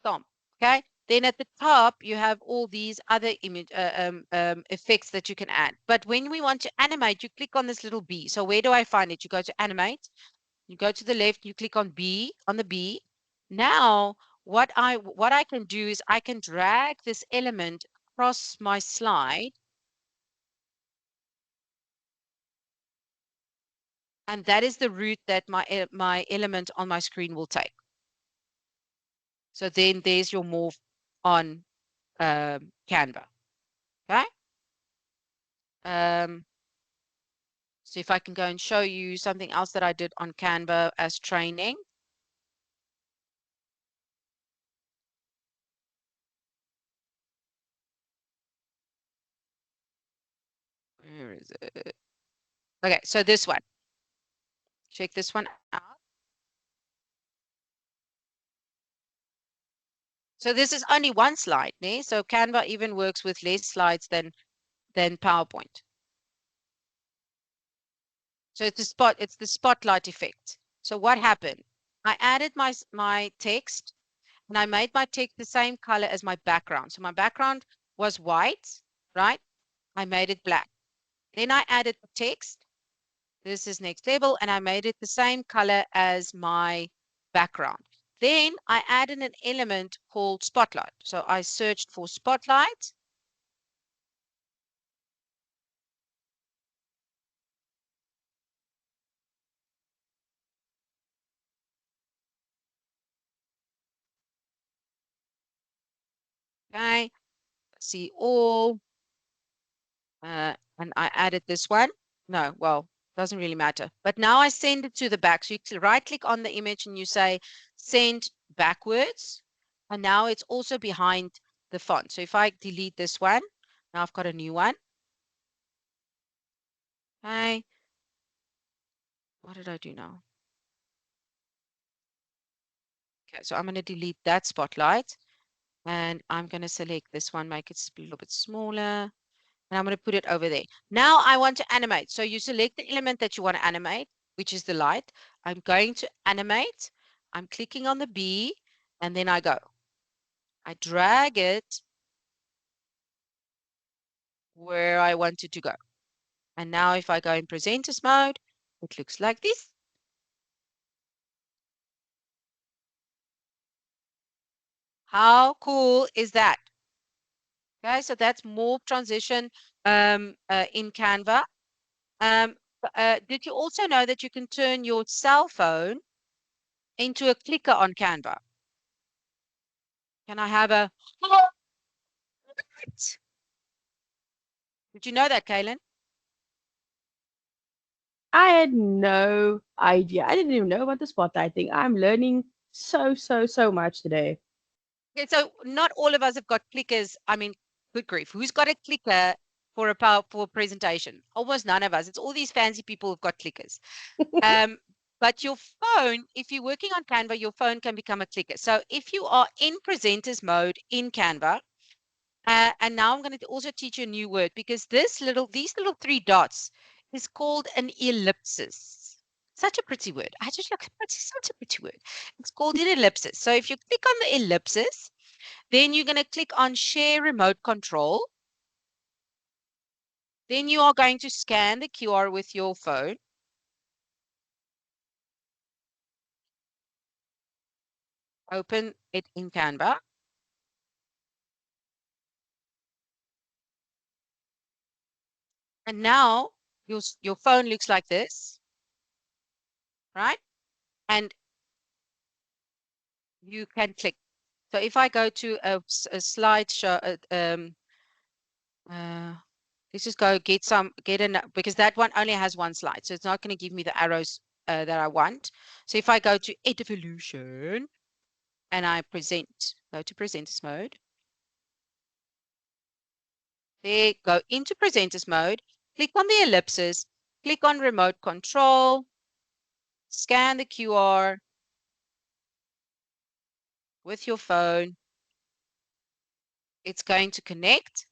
thumb. Okay. Then at the top you have all these other image effects that you can add. But when we want to animate, you click on this little bee. So where do I find it? You go to animate. You go to the left, you click on B, on the B. Now, what I can do is I can drag this element across my slide, and that is the route that my element on my screen will take. So then there's your morph on Canva. Okay. Um, so if I can go and show you something else that I did on Canva as training. Where is it? Okay, so this one. Check this one out. So this is only one slide, né? So Canva even works with less slides than PowerPoint. So it's the spotlight effect. So what happened? I added my text and I made my text the same color as my background. So my background was white, right? I made it black. Then I added the text. This is next level, and I made it the same color as my background. Then I added an element called spotlight. So I searched for spotlight. Okay, see all, and I added this one. No, well, doesn't really matter. But now I send it to the back. So you right click on the image and you say send backwards. And now it's also behind the font. So if I delete this one, now I've got a new one. Okay. What did I do now? Okay, so I'm going to delete that spotlight and I'm going to select this one, make it a little bit smaller, and I'm going to put it over there. Now I want to animate. So you select the element that you want to animate, which is the light. I'm going to animate. I'm clicking on the B and then I go. I drag it where I want it to go. And now if I go in presenters mode, it looks like this. How cool is that? Okay, so that's more transition in Canva. Um, did you also know that you can turn your cell phone into a clicker on Canva? Can I have a what? Did you know that, Kaylin? I had no idea. I didn't even know about the spotlight thing. I'm learning so much today. Okay, so not all of us have got clickers. I mean, good grief, who's got a clicker for a PowerPoint presentation? Almost none of us. It's all these fancy people who've got clickers. Um, but your phone, if you're working on Canva, your phone can become a clicker. So if you are in presenters mode in Canva, and now I'm going to also teach you a new word because these little three dots is called an ellipsis. Such a pretty word. I just look, it's such a pretty word. It's called an ellipsis. So if you click on the ellipsis, then you're going to click on share remote control. Then you are going to scan the QR with your phone. Open it in Canva. And now your phone looks like this, right? And you can click. So if I go to a slideshow, uh, let's just go get an, because that one only has one slide. So it's not going to give me the arrows that I want. So if I go to Evolution and I go to presenters mode, there, go into presenters mode, click on the ellipsis, click on remote control, scan the QR with your phone. It's going to connect,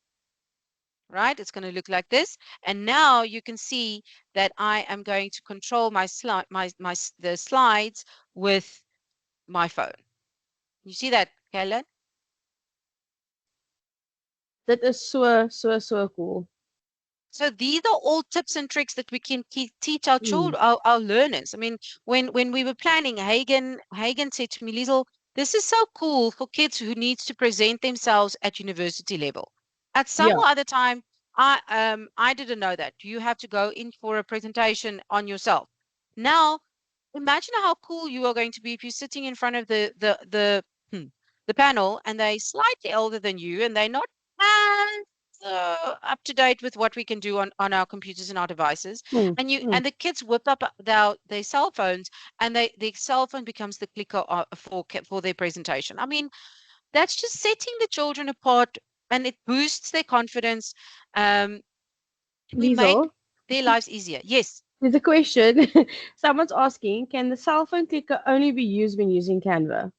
right? It's going to look like this. And now you can see that I am going to control my slide, the slides with my phone. You see that, Kayla? That is so cool. So these are all tips and tricks that we can teach our Mm. children, our learners. I mean, when we were planning, Hagen said to me, Liesel, this is so cool for kids who needs to present themselves at university level. At some Yeah. or other time, I didn't know that. You have to go in for a presentation on yourself. Now, imagine how cool you are going to be if you're sitting in front of the panel and they're slightly older than you and they're not as up to date with what we can do on our computers and our devices, Mm. and you Mm. and the kids whip up their cell phones and the cell phone becomes the clicker for their presentation. I mean, that's just setting the children apart and it boosts their confidence. um, we make Liesel, their lives easier. Yes. there's a question. Someone's asking, can the cell phone clicker only be used when using Canva?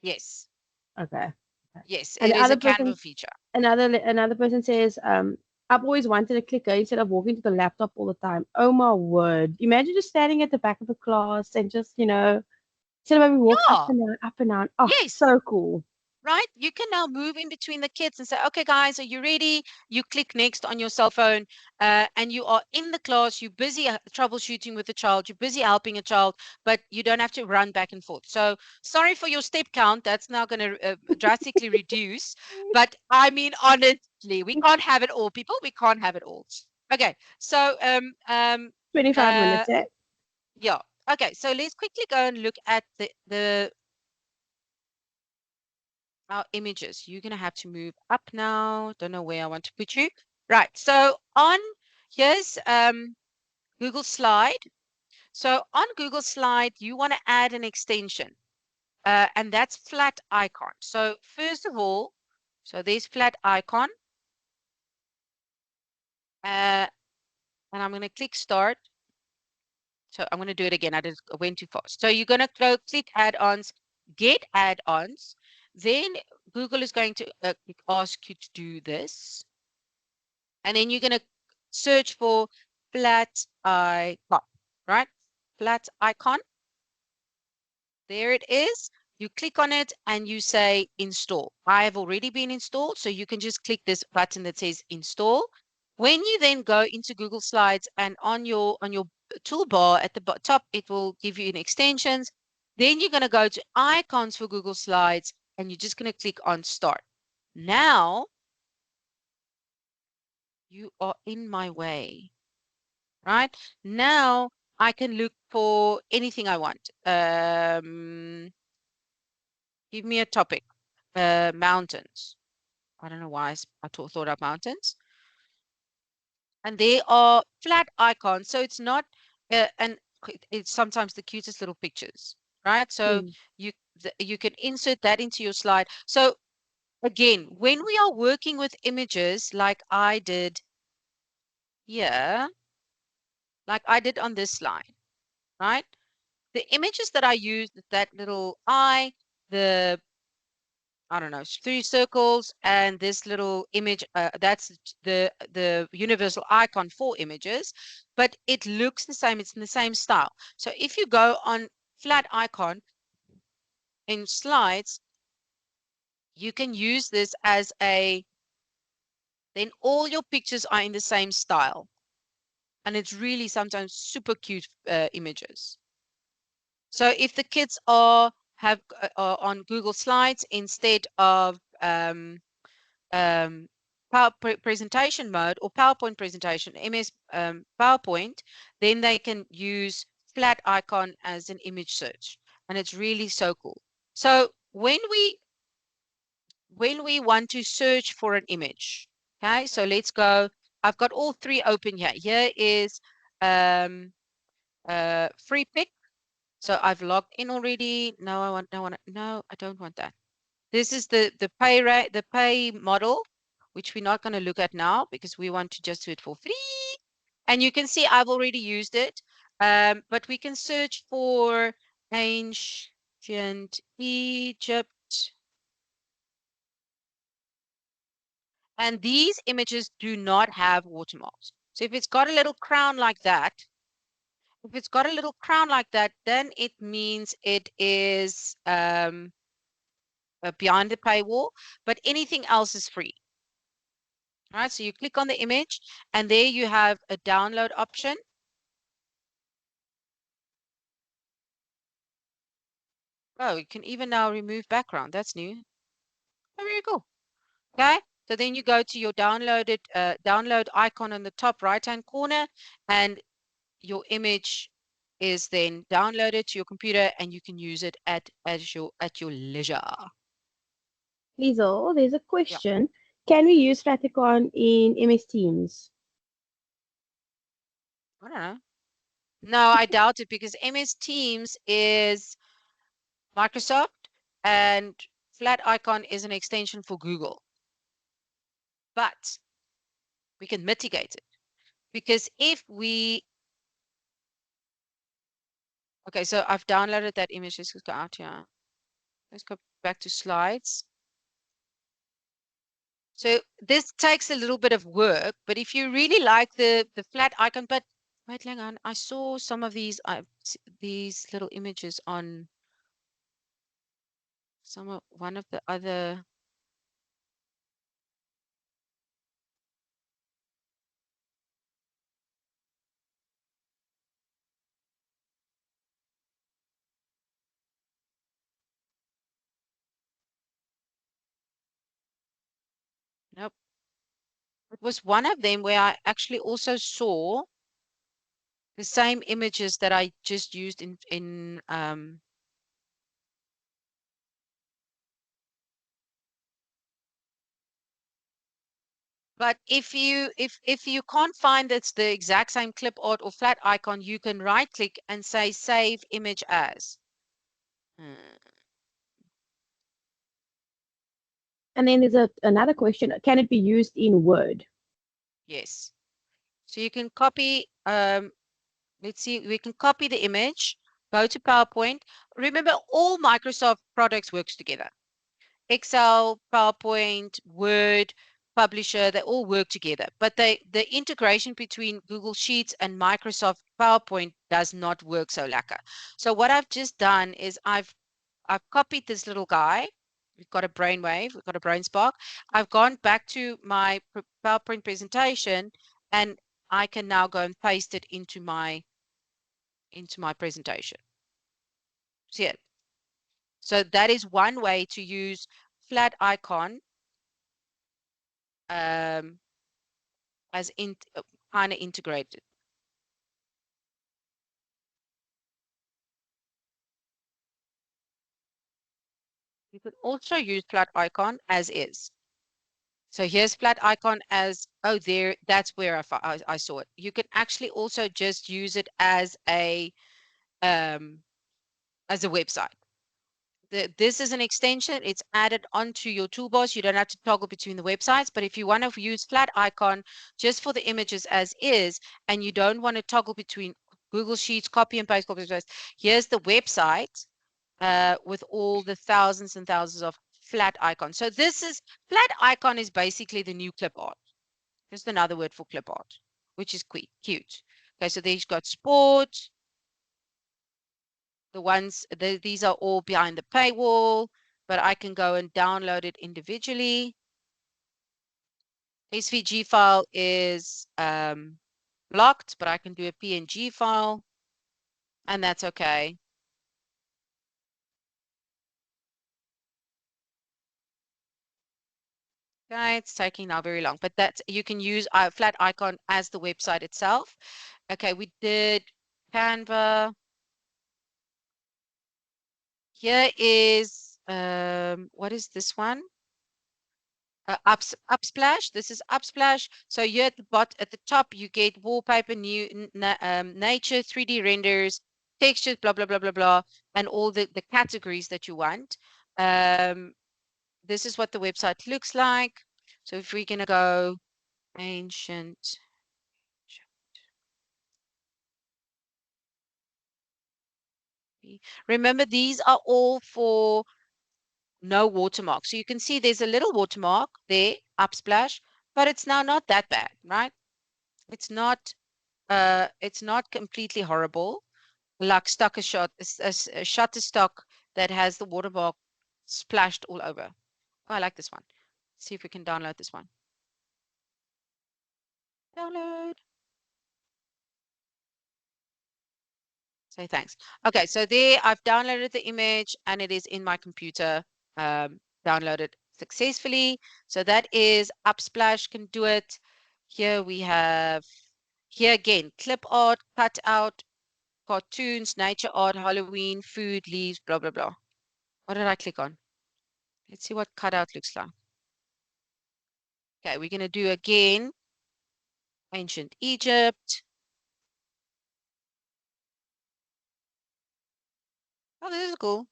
Yes. Okay. Okay. Yes, And it the is a other person, Canva feature. another person says, I've always wanted a clicker instead of walking to the laptop all the time. Oh my word. Imagine just standing at the back of the class and just, instead of having to walk up Yeah. and down, up and down. Oh, Yes. so cool. Right? You can now move in between the kids and say, okay, guys, are you ready? You click next on your cell phone, and you are in the class. You're busy troubleshooting with the child. You're busy helping a child, but you don't have to run back and forth. So sorry for your step count. That's now going to drastically reduce. But I mean, honestly, we can't have it all, people. We can't have it all. Okay. So, 25 uh, minutes, eh? yeah. Okay. So let's quickly go and look at the our images. You're going to have to move up now. Don't know where I want to put you. Right. So here's Google Slide. So on Google Slide, you want to add an extension, and that's flat icon. So first of all, so there's flat icon, and I'm going to click start. So I'm going to do it again. I went too fast. So you're going to go click add-ons. get add-ons, then Google is going to ask you to do this. And then you're going to search for flat icon, right? Flat icon. There it is. You click on it and you say install. I have already been installed, so you can just click this button that says install. When you then go into Google Slides and on your toolbar at the top, it will give you an extensions. Then you're going to go to icons for Google Slides and you're just going to click on start. Now you are in my way, right? Now I can look for anything I want. Give me a topic. Mountains. I don't know why I thought of mountains. And they are flat icons, so it's not, and it's sometimes the cutest little pictures, right? So Mm. you you can insert that into your slide. So again, when we are working with images, like I did here, like I did on this slide, right? The images that I used, that little eye, the I don't know, 3 circles, and this little image, that's the universal icon for images, but it looks the same, it's in the same style. So if you go on flat icon in slides, you can use this as then all your pictures are in the same style. And it's really sometimes super cute images. So if the kids are on Google Slides instead of um, presentation mode or PowerPoint presentation, MS PowerPoint, then they can use flat icon as an image search. And it's really so cool. So when we want to search for an image, okay, so let's go. I've got all 3 open here. Here is um, free pick. So I've logged in already. No, I don't want that. This is the pay rate, the pay model, which we're not going to look at now because we want to just do it for free. And you can see I've already used it. But we can search for ancient Egypt. And these images do not have watermarks. So if it's got a little crown like that, then it means it is behind the paywall, but anything else is free. All right, so you click on the image and there you have a download option. Oh, you can even now remove background. That's new. Oh, very cool. Okay, so then you go to your download icon on the top right-hand corner, and your image is then downloaded to your computer, and you can use it at your leisure. Liesel, there's a Yeah, question. Can we use Straticon in MS Teams? I don't know. No, I doubt it because MS Teams is Microsoft and flat icon is an extension for Google. But we can mitigate it because okay, so I've downloaded that image. Let's go out here. Let's go back to slides. So this takes a little bit of work, but if you really like the flat icon, but wait, hang on. I saw some of these little images on one of the other. Nope. It was one of them where I actually also saw the same images that I just used in but if you can't find it's the exact same clip art or flat icon, you can right click and say save image as. And then there's another question. Can it be used in Word? Yes. So you can copy let's see, we can copy the image, go to PowerPoint, remember, all Microsoft products works together. Excel, PowerPoint, Word, Publisher, they all work together. But the integration between Google Sheets and Microsoft PowerPoint does not work so lekker. So what I've just done is I've copied this little guy. We've got a brainwave, we've got a brain spark. I've gone back to my PowerPoint presentation, and I can now go and paste it into my presentation. See it? So that is one way to use flat icon um, as kind of integrated. You could also use flat icon as is. So here's flat icon as, oh, there, that's where I saw it. You can actually also just use it um, as a website. This is an extension. It's added onto your toolbars. You don't have to toggle between the websites, but if you want to use flat icon just for the images as is, and you don't want to toggle between Google Sheets, copy and paste, here's the website with all the thousands and thousands of flat icons. So this is flat icon is basically the new clip art. Just another word for clip art, which is cute. Okay, so there's got sport. These are all behind the paywall, but I can go and download it individually. SVG file is blocked, but I can do a PNG file, and that's okay. Okay, it's taking now very long, but that's you can use flat icon as the website itself. Okay, we did Canva. Here is what is this one? Upsplash. This is Upsplash. So here at the top, you get wallpaper, nature, 3D renders, textures, blah blah blah blah blah, and all the categories that you want. This is what the website looks like. So if we're gonna go ancient, remember these are all for no watermark. So you can see there's a little watermark there, Upsplash, but it's now not that bad, right? It's not completely horrible. Like a Shutterstock that has the watermark splashed all over. Oh, I like this one. See if we can download this one. Download. Say thanks. Okay, so there I've downloaded the image and it is in my computer, downloaded successfully. So that is Upsplash can do it. Here we have, here again, clip art, cut out, cartoons, nature art, Halloween, food, leaves, blah, blah, blah. What did I click on? Let's see what cutout looks like. Okay, we're going to do again, ancient Egypt. Oh, this is cool.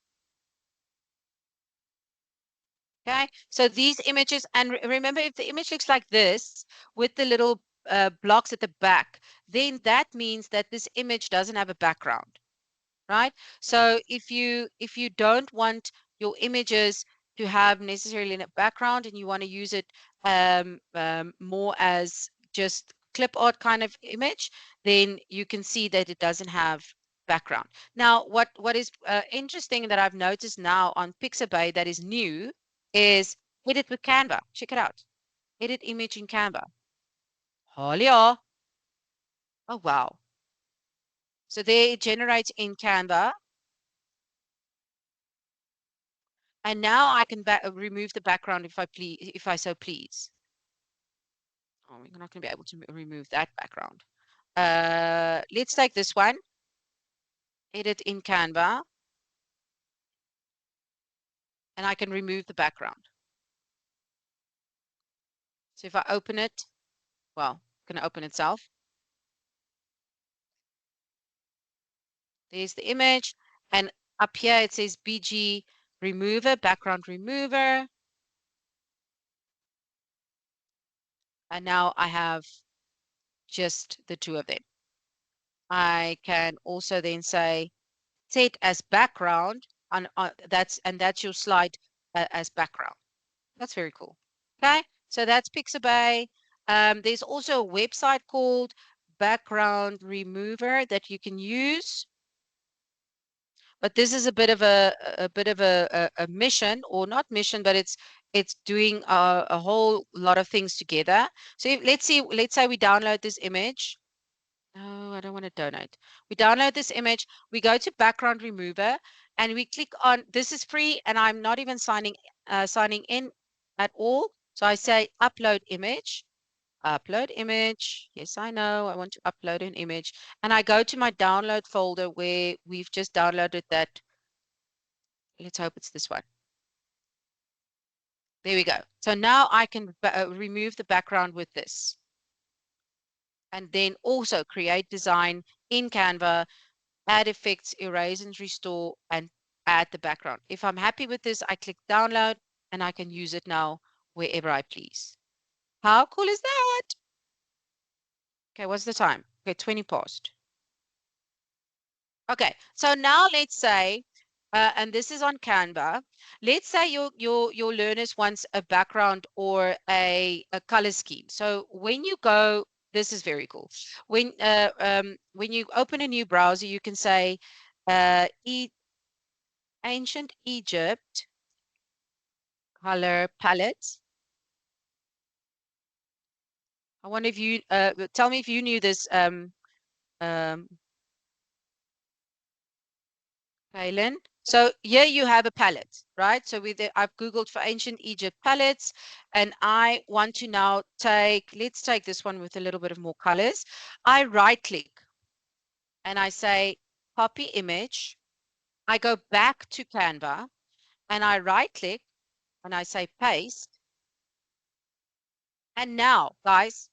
Okay, so these images, and remember, if the image looks like this with the little blocks at the back, then that means that this image doesn't have a background, right? So if you don't want your images to have necessarily a background and you want to use it more as just clip art kind of image, then you can see that it doesn't have background. Now, what is interesting that I've noticed now on Pixabay that is new is edit with Canva. Check it out. Edit image in Canva. Holia. Oh, wow. So there it generates in Canva. And now I can remove the background if I so please. Oh, we're not going to be able to remove that background. Let's take this one, edit in Canva, and I can remove the background. So if I open it, well, it's going to open itself. There's the image, and up here it says BG remover, background remover. And now I have just the two of them. I can also then say set as background on that's your slide as background. That's very cool. Okay, so that's Pixabay. There's also a website called Background Remover that you can use, but this is a bit of a mission, or not mission, but it's doing a whole lot of things together. So let's say we download this image. No, I don't want to donate. We download this image, we go to background remover, and we click on, this is free, and I'm not even signing in at all. So I say upload image, upload image. Yes, I know, I want to upload an image. And I go to my download folder where we've just downloaded that. Let's hope it's this one. There we go. So now I can remove the background with this. And then also create design in Canva, add effects, erase and restore, and add the background. If I'm happy with this, I click download and I can use it now wherever I please. How cool is that? Okay, what's the time? Okay, 20 past. Okay, so now let's say, and this is on Canva. Let's say your learners wants a background or a color scheme. So when you go, this is very cool. When you open a new browser, you can say ancient Egypt color palette. I wonder if you tell me if you knew this, um, Kaylin. So here you have a palette, right? So I've Googled for ancient Egypt palettes, and I want to now let's take this one with a little bit of more colors. I right click and I say copy image. I go back to Canva and I right click and I say paste. And now, guys,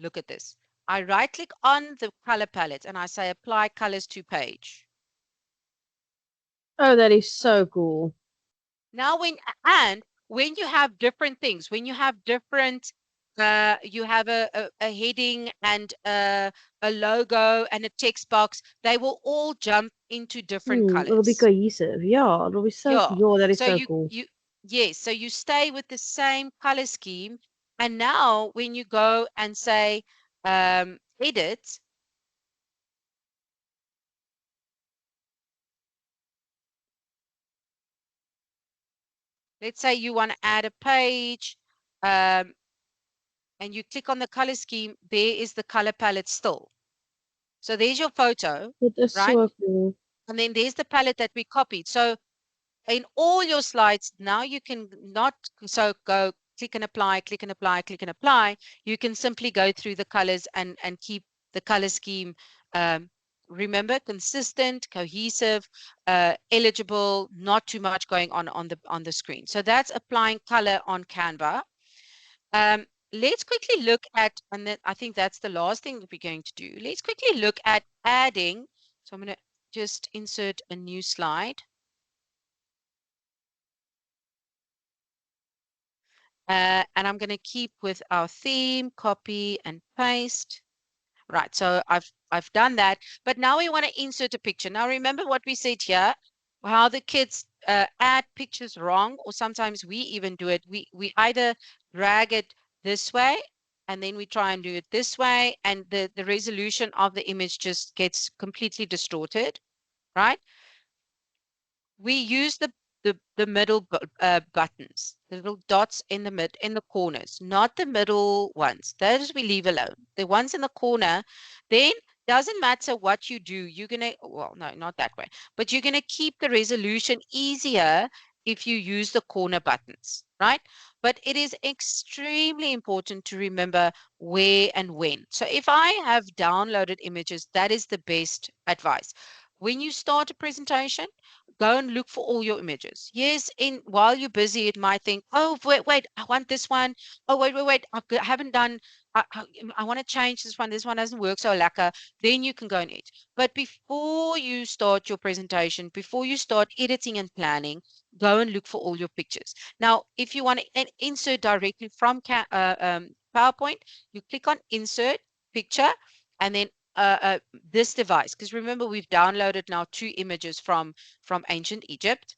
look at this. I right click on the color palette and I say apply colors to page. Oh, that is so cool. Now when you have different things, when you have different you have a heading and a logo and a text box, they will all jump into different It'll be colors. cohesive. Yeah, it'll be so Yeah. cool. That is So so cool. yes, so you stay with the same color scheme. And now when you go and say edit, let's say you want to add a page, um, and you click on the color scheme, there is the color palette still. So there's your photo, That is right? so cool. And then there's the palette that we copied. So in all your slides, now you can not so go click and apply, click and apply, click and apply. You can simply go through the colors and keep the color scheme. Um, remember, consistent, cohesive, eligible, not too much going on the screen. So that's applying color on Canva. Let's quickly look at, and then I think that's the last thing that we're going to do. Let's quickly look at adding. So I'm going to just insert a new slide. And I'm going to keep with our theme, copy and paste. Right, so I've done that, but now we want to insert a picture. Now remember what we said here, how the kids add pictures wrong, or sometimes we even do it. We either drag it this way, and then we try and do it this way, and the resolution of the image just gets completely distorted, right? We use the middle buttons, the little dots in the corners, not the middle ones. Those we leave alone. The ones in the corner, then doesn't matter what you do, you're gonna, well, no, not that way, but you're gonna keep the resolution easier if you use the corner buttons, right? But it is extremely important to remember where and when. So if I have downloaded images, that is the best advice. When you start a presentation, go and look for all your images. Yes, in while you're busy, it might think, oh, wait, I want this one. Oh, wait, I haven't done, I want to change this one. This one doesn't work so lacquer. Then you can go and edit. But before you start your presentation, before you start editing and planning, go and look for all your pictures. Now, if you want to insert directly from PowerPoint, you click on Insert Picture, and then this device, because remember we've downloaded now 2 images from ancient Egypt,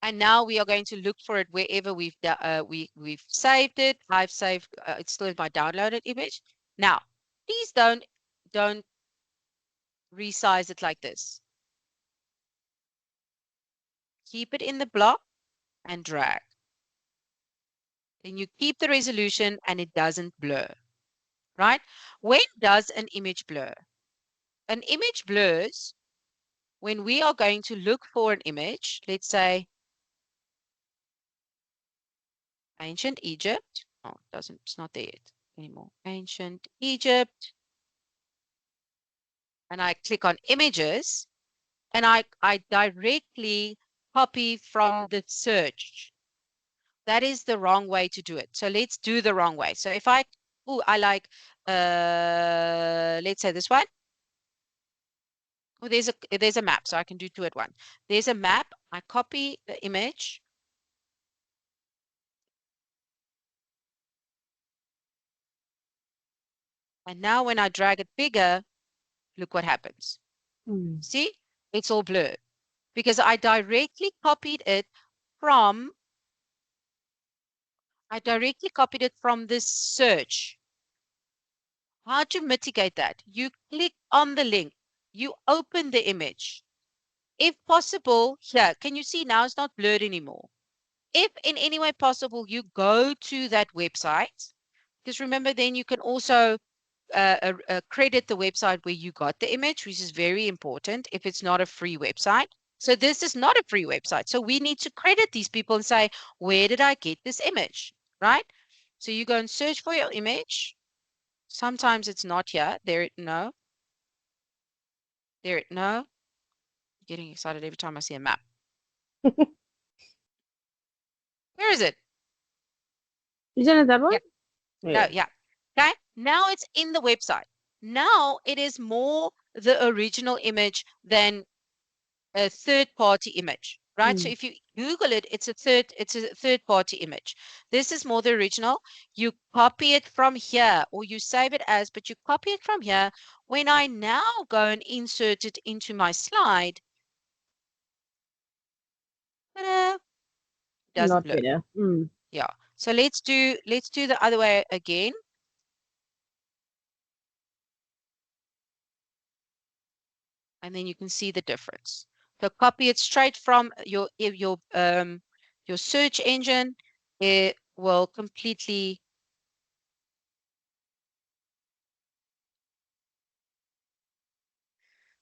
and now we are going to look for it wherever we've saved it. I've saved it's still in my downloaded image. Now, please don't resize it like this. Keep it in the block and drag. Then you keep the resolution and it doesn't blur, right? When does an image blur? An image blurs when we are going to look for an image. Let's say ancient Egypt. Oh, it doesn't, it's not there yet anymore. Ancient Egypt. And I click on images and I directly copy from the search. That is the wrong way to do it. So let's do the wrong way. So if I like, let's say this one. Oh, there's a map, so I can do 2 at once. There's a map. I copy the image. And now when I drag it bigger, look what happens. Mm. See, it's all blurred because I directly copied it from this search. How to mitigate that? You click on the link, you open the image. If possible, here, can you see now it's not blurred anymore? If in any way possible, you go to that website, because remember, then you can also credit the website where you got the image, which is very important if it's not a free website. So this is not a free website. So we need to credit these people and say, where did I get this image, right? So you go and search for your image. Sometimes it's not here. There, no. There, no. Getting excited every time I see a map. Where is it? Isn't it that one? Yeah. No, Yeah. yeah. Okay. Now it's in the website. Now it is more the original image than a third party image, right? So Mm. if you Google it, it's a third party image. This is more the original. You copy it from here or you save it as, but you copy it from here. When I now go and insert it into my slide, ta-da, doesn't Lot blur. better. Mm. Yeah. So let's do the other way again. And then you can see the difference. So copy it straight from your search engine. It will completely.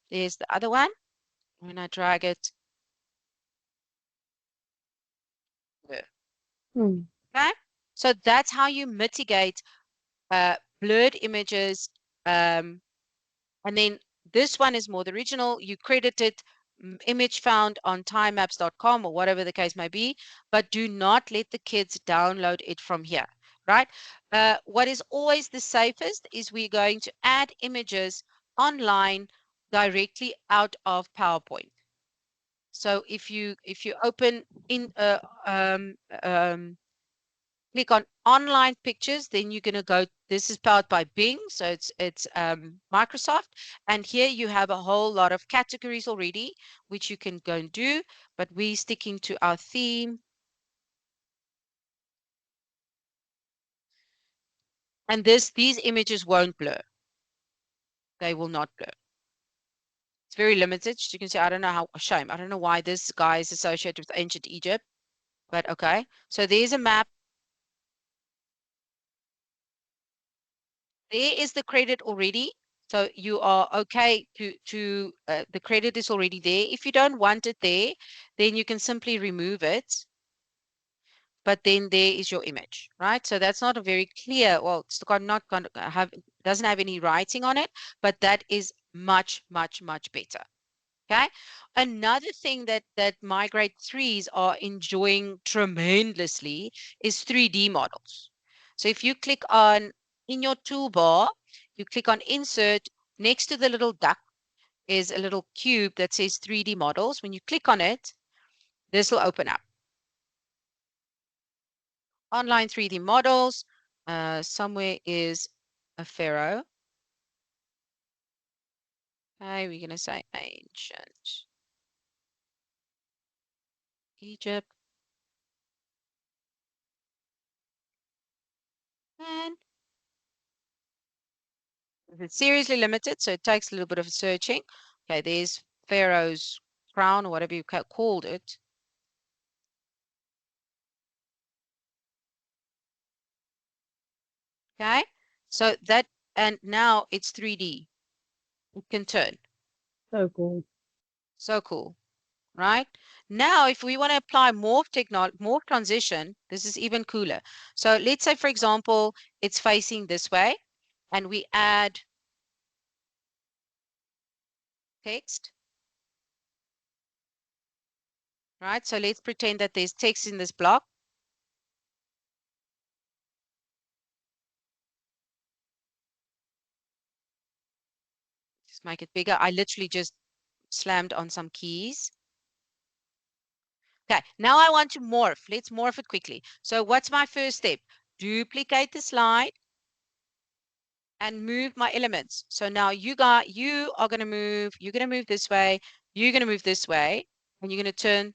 There's the other one. When I drag it, there. Mm. Okay. So that's how you mitigate blurred images. And then this one is more the original. You credit it image found on timemaps.com or whatever the case may be, but do not let the kids download it from here, right? What is always the safest is we're going to add images online directly out of PowerPoint. So if you open in click on online pictures, then you're going to go, this is powered by Bing, so it's Microsoft, and here you have a whole lot of categories already which you can go and do, but we're sticking to our theme. And these images won't blur. They will not blur. It's very limited. You can see, I don't know how, shame, I don't know why this guy is associated with ancient Egypt, but okay. So there's a map. There is the credit already. So you are okay to the credit is already there. If you don't want it there, then you can simply remove it. But then there is your image, right? So that's not a very clear, well, it's not going to have, doesn't have any writing on it, but that is much, much, much better. Okay. Another thing that my grade threes are enjoying tremendously is 3D models. So if you click on in your toolbar, you click on insert, next to the little duck is a little cube that says 3D models. When you click on it, this will open up. Online 3D models. Somewhere is a pharaoh. Okay, we're going to say ancient Egypt. And it's seriously limited, so it takes a little bit of searching. Okay, there's Pharaoh's crown, or whatever you called it. Okay, so that, and now it's 3D. It can turn. So cool. So cool, right? Now, if we want to apply morph transition, this is even cooler. So let's say, for example, it's facing this way, and we add text, right? So let's pretend that there's text in this block. Just make it bigger. I literally just slammed on some keys. Okay, now I want to morph. Let's morph it quickly. So what's my first step? Duplicate the slide and move my elements. So now you are going to move, you're going to move this way, you're going to move this way, and you're going to turn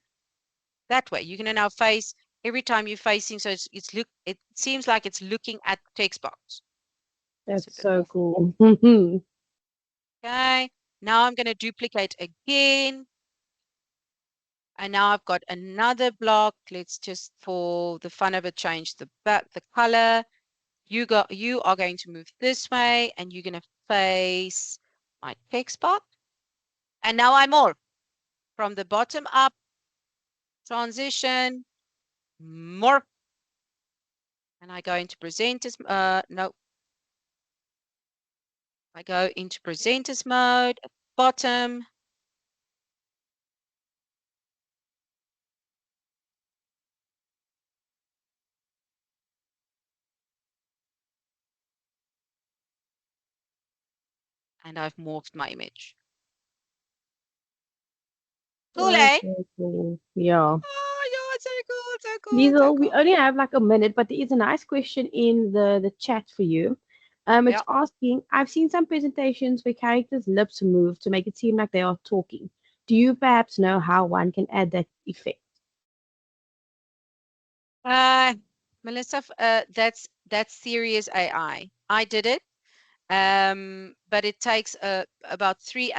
that way. You're going to now face every time you're facing, so it seems like it's looking at the text box. It's a That's bit so more. cool. Okay, now I'm going to duplicate again. And now I've got another block. Let's just, for the fun of it, change the color. You are going to move this way, and you're going to face my text box. And now I'm more from the bottom up, transition, more. And I go into presenters, no, I go into presenters mode, at bottom. And I've morphed my image. Cool, That's eh? so cool. Yeah. Oh, yeah, so cool, so cool, so Diesel, we cool. only have like a minute, but there is a nice question in the chat for you. It's Yeah. asking, I've seen some presentations where characters' lips move to make it seem like they are talking. Do you perhaps know how one can add that effect? Uh, Melissa, that's serious AI. I did it. But it takes about 3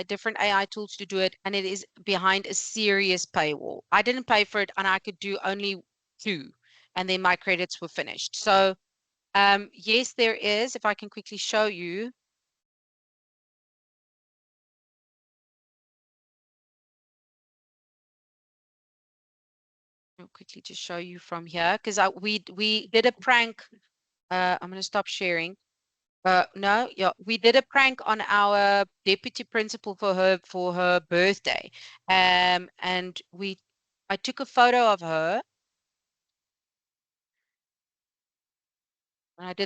different AI tools to do it, and it is behind a serious paywall. I didn't pay for it, and I could do only 2, and then my credits were finished. So, yes, there is. If I can quickly show you, I'll quickly just show you from here, because we did a prank. I'm gonna stop sharing. No, yeah, we did a prank on our deputy principal for her birthday. And I took a photo of her, and I did